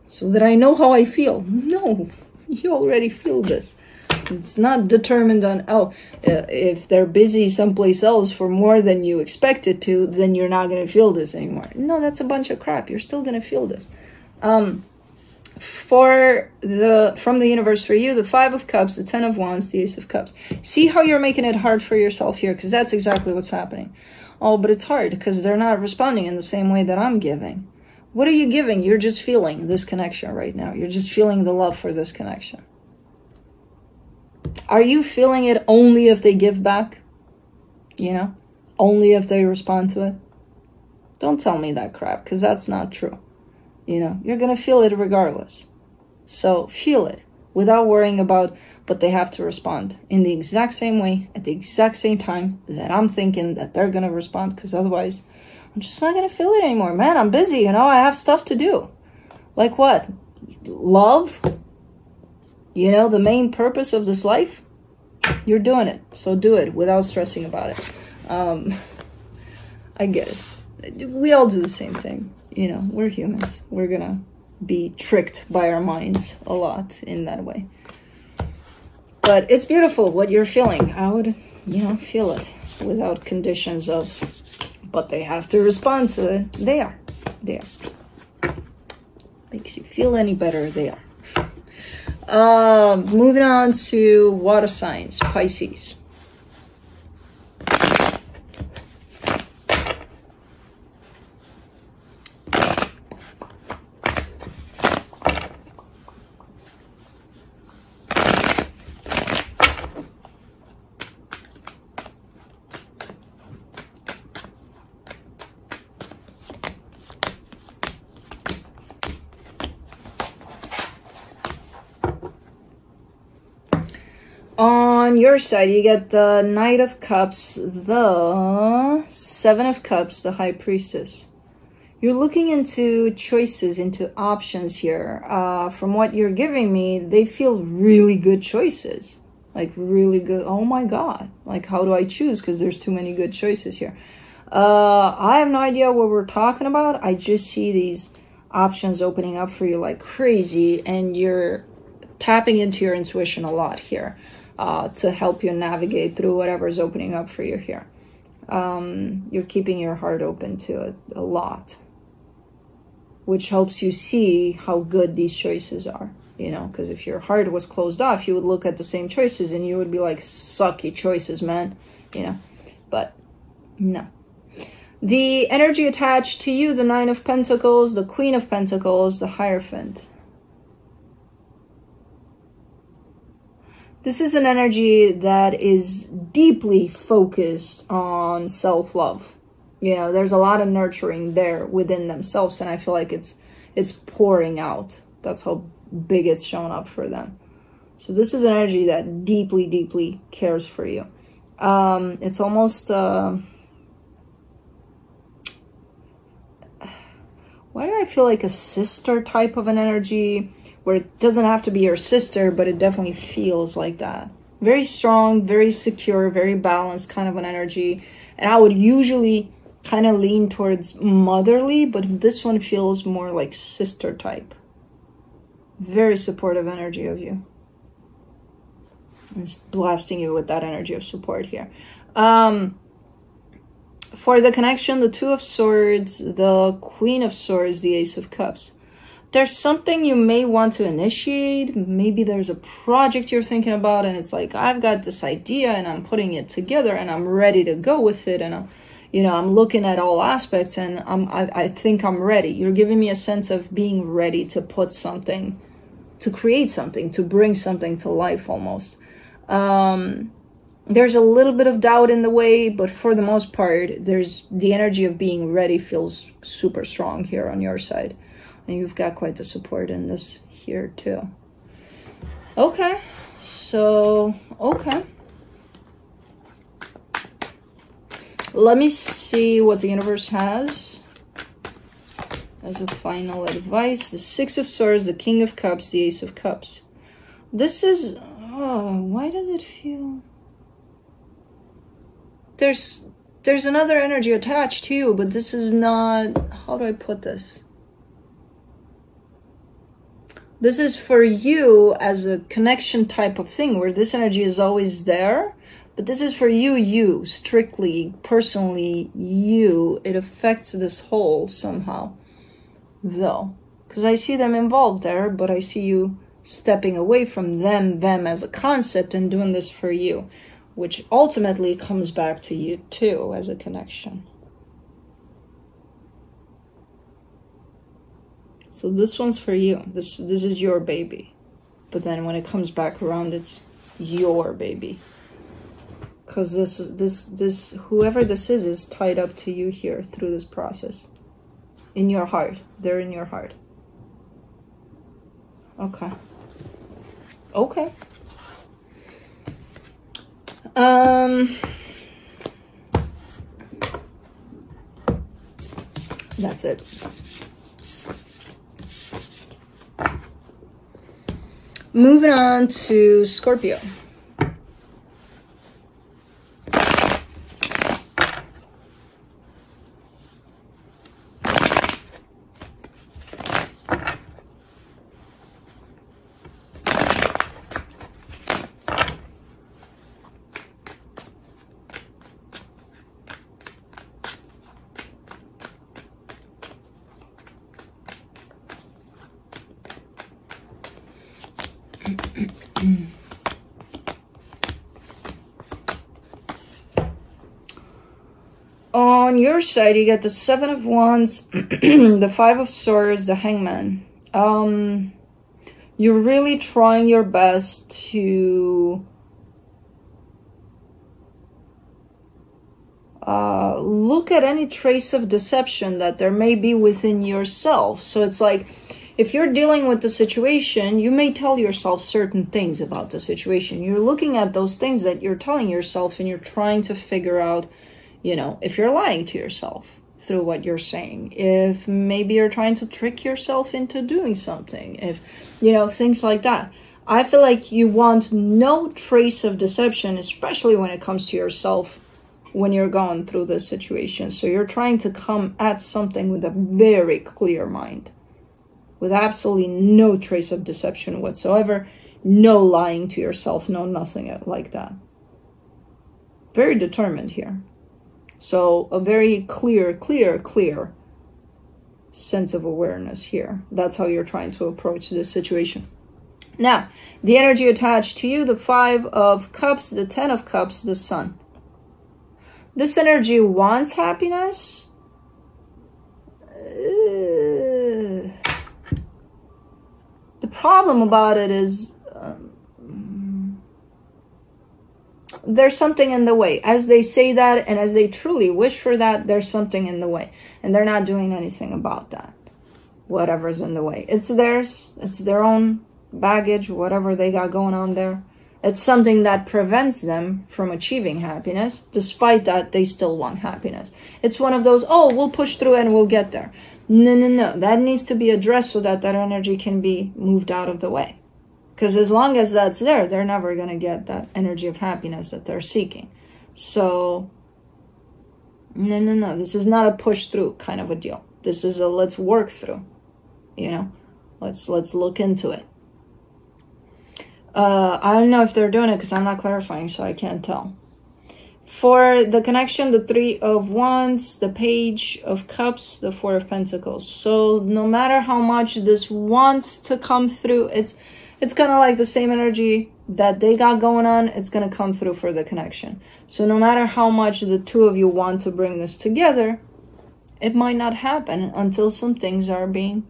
So that I know how I feel. No, you already feel this. It's not determined on, oh, if they're busy someplace else for more than you expected to, then you're not going to feel this anymore. No, that's a bunch of crap. You're still going to feel this. From the universe for you, the Five of Cups, the Ten of Wands, the Ace of Cups. See how you're making it hard for yourself here, because that's exactly what's happening. Oh, but it's hard because they're not responding in the same way that I'm giving. What are you giving? You're just feeling this connection right now. You're just feeling the love for this connection. Are you feeling it only if they give back? You know? Only if they respond to it? Don't tell me that crap, because that's not true. You know? You're going to feel it regardless. So feel it without worrying about, but they have to respond in the exact same way, at the exact same time that I'm thinking that they're going to respond, because otherwise I'm just not going to feel it anymore. Man, I'm busy, you know, I have stuff to do. Like what? Love? You know, the main purpose of this life? You're doing it, so do it without stressing about it. I get it. We all do the same thing. You know, we're humans. We're going to be tricked by our minds a lot in that way. But it's beautiful what you're feeling. I would, you know, feel it without conditions of, but they have to respond to it. They are. They are. Makes you feel any better, they are. Moving on to water signs, Pisces. On your side, you get the Knight of Cups, the Seven of Cups, the High Priestess. You're looking into choices, into options here. From what you're giving me, they feel really good choices. Like really good. Oh my God. Like, how do I choose? Because there's too many good choices here. I have no idea what we're talking about. I just see these options opening up for you like crazy. And you're tapping into your intuition a lot here. To help you navigate through whatever is opening up for you here. You're keeping your heart open to it a lot, which helps you see how good these choices are, you know, because if your heart was closed off, you would look at the same choices and you would be like, sucky choices, man, you know, but no. The energy attached to you, the Nine of Pentacles, the Queen of Pentacles, the Hierophant. This is an energy that is deeply focused on self-love. You know, there's a lot of nurturing there within themselves, and I feel like it's pouring out. That's how big it's shown up for them. So this is an energy that deeply, deeply cares for you. It's almost, why do I feel like a sister type of an energy, where it doesn't have to be your sister, but it definitely feels like that. Very strong, very secure, very balanced kind of an energy. And I would usually kind of lean towards motherly, but this one feels more like sister type. Very supportive energy of you. I'm just blasting you with that energy of support here. For the connection, the Two of Swords, the Queen of Swords, the Ace of Cups. There's something you may want to initiate. Maybe there's a project you're thinking about and it's like, I've got this idea and I'm putting it together and I'm ready to go with it. And I'm, you know, I'm looking at all aspects and I think I'm ready. You're giving me a sense of being ready to put something, to create something, to bring something to life almost. There's a little bit of doubt in the way, but for the most part, there's the energy of being ready feels super strong here on your side. And you've got quite the support in this here too. Okay, so, okay. Let me see what the universe has as a final advice. The Six of Swords, the King of Cups, the Ace of Cups. This is, oh, why does it feel... There's another energy attached to you, but this is not, how do I put this? This is for you as a connection type of thing where this energy is always there, but this is for you, strictly, personally, you. It affects this whole somehow, though. Because I see them involved there, but I see you stepping away from them as a concept and doing this for you, which ultimately comes back to you too as a connection. So this one's for you. This is your baby. But then when it comes back around, it's your baby. Because this whoever this is tied up to you here through this process. In your heart. They're in your heart. Okay. Okay. That's it. Moving on to Scorpio. On your side, you get the Seven of Wands, the Five of Swords, the Hangman. You're really trying your best to look at any trace of deception that there may be within yourself. So it's like, if you're dealing with the situation, you may tell yourself certain things about the situation. You're looking at those things that you're telling yourself and you're trying to figure out, you know, if you're lying to yourself through what you're saying, if maybe you're trying to trick yourself into doing something, if, you know, things like that. I feel like you want no trace of deception, especially when it comes to yourself when you're going through this situation. So you're trying to come at something with a very clear mind, with absolutely no trace of deception whatsoever, no lying to yourself, no nothing like that. Very determined here. So a very clear sense of awareness here. That's how you're trying to approach this situation. Now, the energy attached to you, the Five of Cups, the Ten of Cups, the Sun. This energy wants happiness. The problem about it is there's something in the way. As they say that and as they truly wish for that, there's something in the way. And they're not doing anything about that. Whatever's in the way. It's theirs. It's their own baggage, whatever they got going on there. It's something that prevents them from achieving happiness. Despite that, they still want happiness. It's one of those, oh, we'll push through and we'll get there. No, no, no. That needs to be addressed so that that energy can be moved out of the way. Because as long as that's there, they're never going to get that energy of happiness that they're seeking. So, no, no, no. This is not a push through kind of a deal. This is a let's work through. You know, let's look into it. I don't know if they're doing it because I'm not clarifying, so I can't tell. For the connection, the 3 of Wands, the Page of Cups, the 4 of Pentacles. So no matter how much this wants to come through, it's kind of like the same energy that they got going on. It's going to come through for the connection. So no matter how much the two of you want to bring this together, it might not happen until some things are being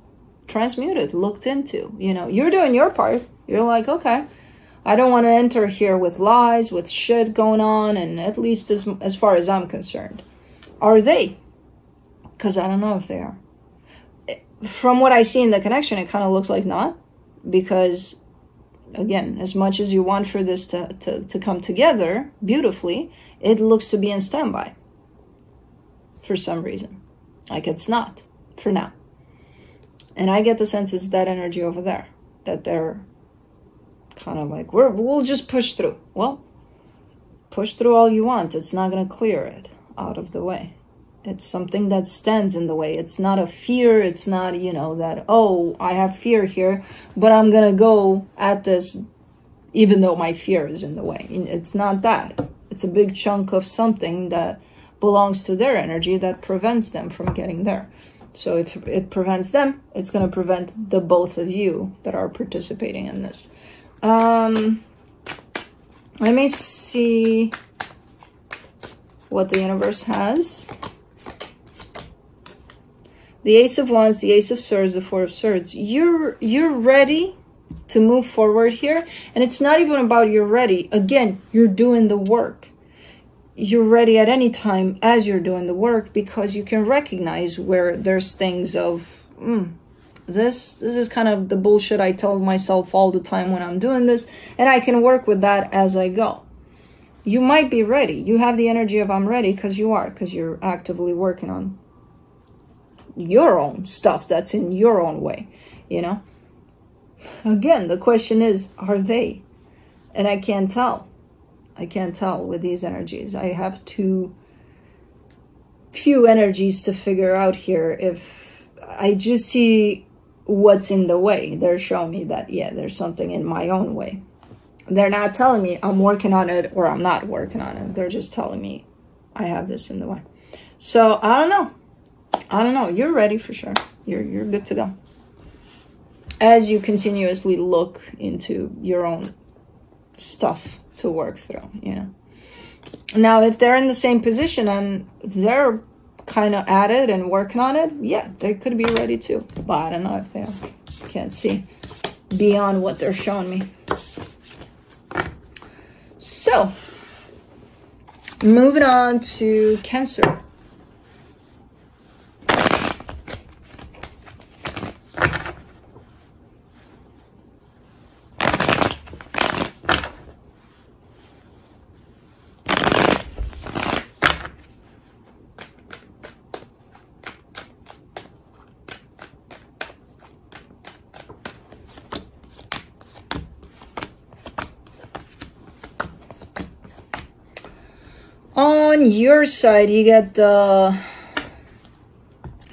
transmuted, looked into. You know, you're doing your part. You're like, okay, I don't want to enter here with lies, with shit going on, and at least as far as I'm concerned. Are they? Because I don't know if they are. From what I see in the connection, it kind of looks like not. Because, again, as much as you want for this to come together beautifully, it looks to be in standby. For some reason. Like it's not. For now. And I get the sense it's that energy over there. That they're kind of like, we'll just push through. Well, push through all you want. It's not going to clear it out of the way. It's something that stands in the way. It's not a fear. It's not, you know, that, oh, I have fear here, but I'm going to go at this even though my fear is in the way. It's not that. It's a big chunk of something that belongs to their energy that prevents them from getting there. So if it prevents them, it's going to prevent the both of you that are participating in this. Let me see what the universe has. The Ace of Wands, the Ace of Swords, the Four of Swords. You're ready to move forward here. And it's not even about you're ready. Again, you're doing the work. You're ready at any time as you're doing the work because you can recognize where there's things of, this is kind of the bullshit I tell myself all the time when I'm doing this, and I can work with that as I go. You might be ready. You have the energy of I'm ready because you are, because you're actively working on your own stuff that's in your own way, you know? Again, the question is, are they? And I can't tell. I can't tell with these energies. I have too few energies to figure out here. If I just see what's in the way, they're showing me that, yeah, there's something in my own way. They're not telling me I'm working on it or I'm not working on it. They're just telling me I have this in the way. So I don't know. I don't know. You're ready for sure. You're good to go. As you continuously look into your own stuff to work through, you know. Now, if they're in the same position and they're kind of at it and working on it, yeah, they could be ready too. But I don't know if they are. Can't see beyond what they're showing me. So, moving on to Cancer. On your side, you get the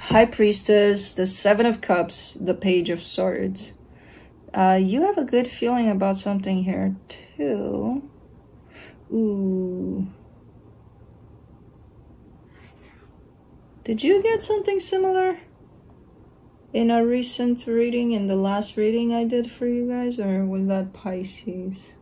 High Priestess, the Seven of Cups, the Page of Swords. You have a good feeling about something here, too. Ooh. Did you get something similar in a recent reading, in the last reading I did for you guys? Or was that Pisces?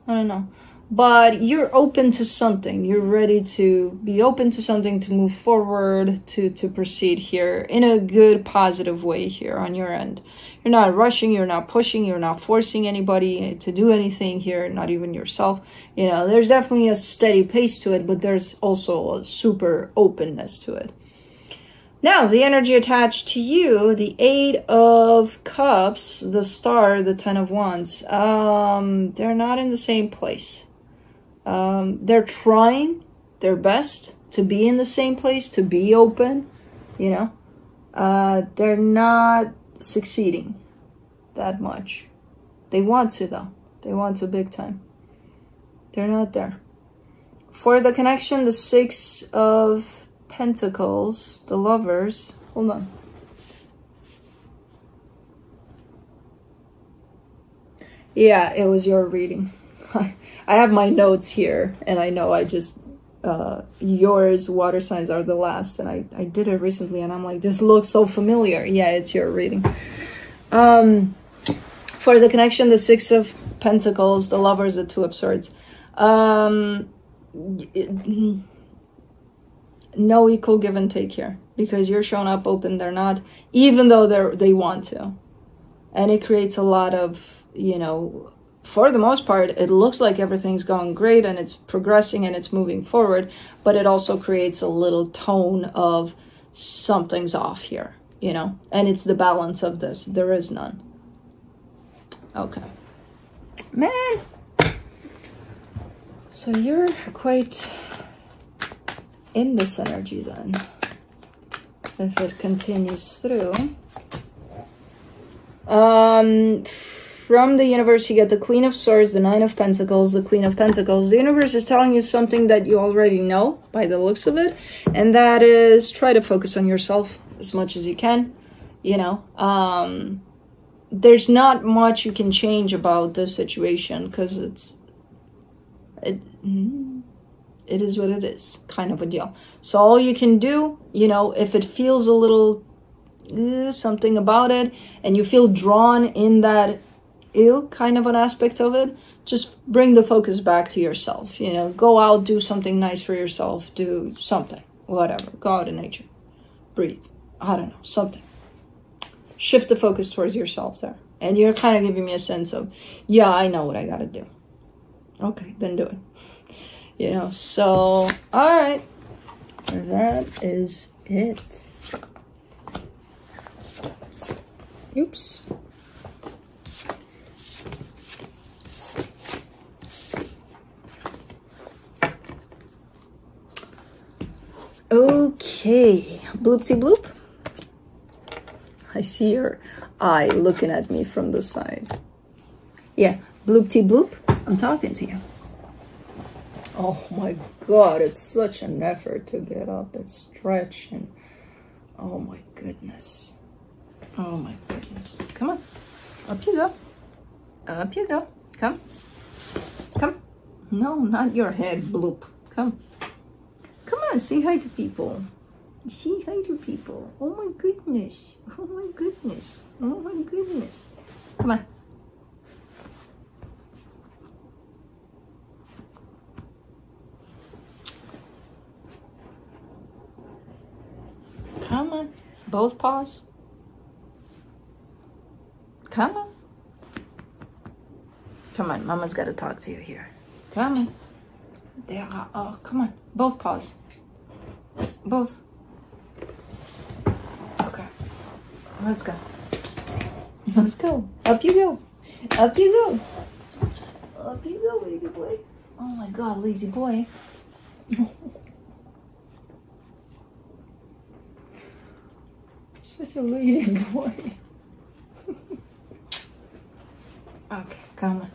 I don't know. But you're open to something. You're ready to be open to something, to move forward, to proceed here in a good, positive way here on your end. You're not rushing, you're not pushing, you're not forcing anybody to do anything here, not even yourself. You know, there's definitely a steady pace to it, but there's also a super openness to it. Now, the energy attached to you, the 8 of Cups, the Star, the 10 of Wands, they're not in the same place. They're trying their best to be in the same place, to be open, you know. They're not succeeding that much. They want to, though. They want to big time. They're not there. For the connection, the 6 of Pentacles, the Lovers. Hold on. Yeah, it was your reading. I have my notes here, and I know I just... yours, water signs, are the last, and I did it recently, and I'm like, this looks so familiar. Yeah, it's your reading. For the connection, the 6 of Pentacles, the Lovers, the 2 of Swords. No equal give and take here, because you're showing up open, they're not, even though they want to. And it creates a lot of, you know, for the most part, it looks like everything's going great and it's progressing and it's moving forward, but it also creates a little tone of something's off here, you know, and it's the balance of this. There is none. Okay. Man. So you're quite in this energy then, if it continues through. From the universe, you get the Queen of Swords, the 9 of Pentacles, the Queen of Pentacles. The universe is telling you something that you already know by the looks of it, and that is try to focus on yourself as much as you can. You know, there's not much you can change about this situation, because it is what it is, kind of a deal. So all you can do, you know, if it feels a little something about it, and you feel drawn in that kind of an aspect of it, just bring the focus back to yourself. You know, go out, do something nice for yourself, do something, whatever, go out in nature, breathe, I don't know, something. Shift the focus towards yourself there. And you're kind of giving me a sense of, yeah, I know what I gotta do. Okay, then do it. You know, so, all right, that is it. Oops. Okay, bloopty bloop. I see your eye looking at me from the side. Yeah, bloopty bloop, I'm talking to you. Oh my God, it's such an effort to get up and stretch, and oh my goodness. Oh my goodness. Come on, up you go. Up you go, come. Come. No, not your head, bloop, come. Come on, say hi to people. Say hi to people. Oh my goodness. Oh my goodness. Oh my goodness. Come on. Come on. Both paws. Come on. Come on, Mama's got to talk to you here. Come on. There are, oh, come on. Both paws. Both. Okay. Let's go. Let's go. Up you go. Up you go. Up you go, baby boy. Oh my God, lazy boy. Such a lazy boy. Okay, come on.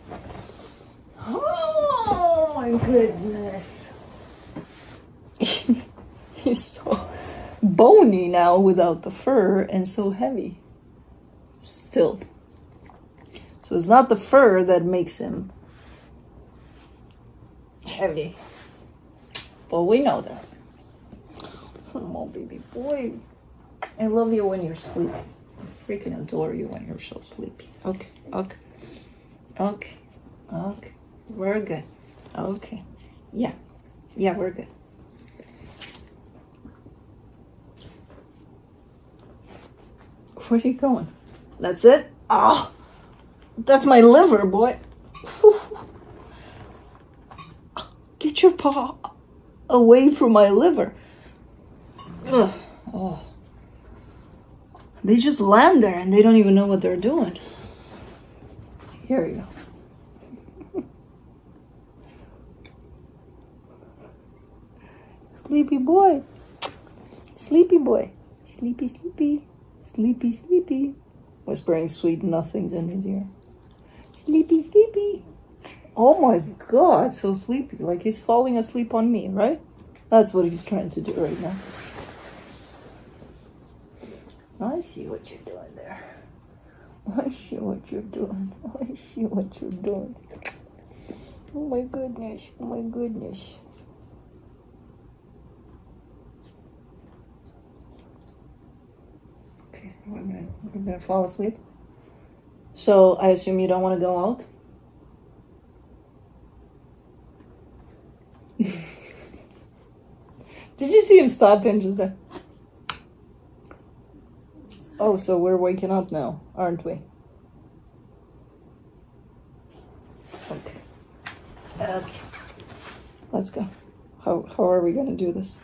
Oh my goodness. He's so bony now without the fur, and so heavy. Still. So it's not the fur that makes him heavy. But we know that. Oh, baby boy. I love you when you're sleepy. I freaking adore you when you're so sleepy. Okay, okay. Okay, okay. We're good. Okay. Yeah. Yeah, we're good. Where are you going? That's it? Oh, that's my liver, boy. Get your paw away from my liver. Ugh. Oh, They just land there and they don't even know what they're doing. Here you go. Sleepy boy. Sleepy boy. Sleepy, sleepy. Sleepy, sleepy. Whispering sweet nothings in his ear. Sleepy, sleepy. Oh my God, so sleepy. Like he's falling asleep on me, right? That's what he's trying to do right now. I see what you're doing there. I see what you're doing. I see what you're doing. Oh my goodness. Oh my goodness. Okay, we're gonna fall asleep. So I assume you don't want to go out? Did you see him stop and just oh, so we're waking up now, aren't we? Okay. Okay. Let's go. How are we gonna do this?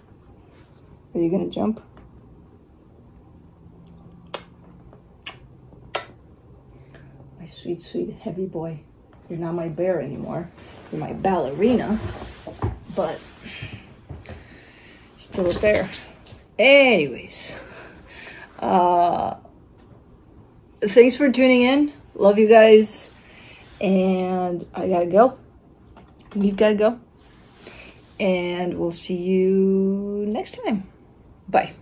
Are you gonna jump? My sweet, sweet heavy boy. You're not my bear anymore. You're my ballerina. But still a bear. Anyways. Thanks for tuning in. Love you guys. And I gotta go. You've gotta go. And we'll see you next time. Bye.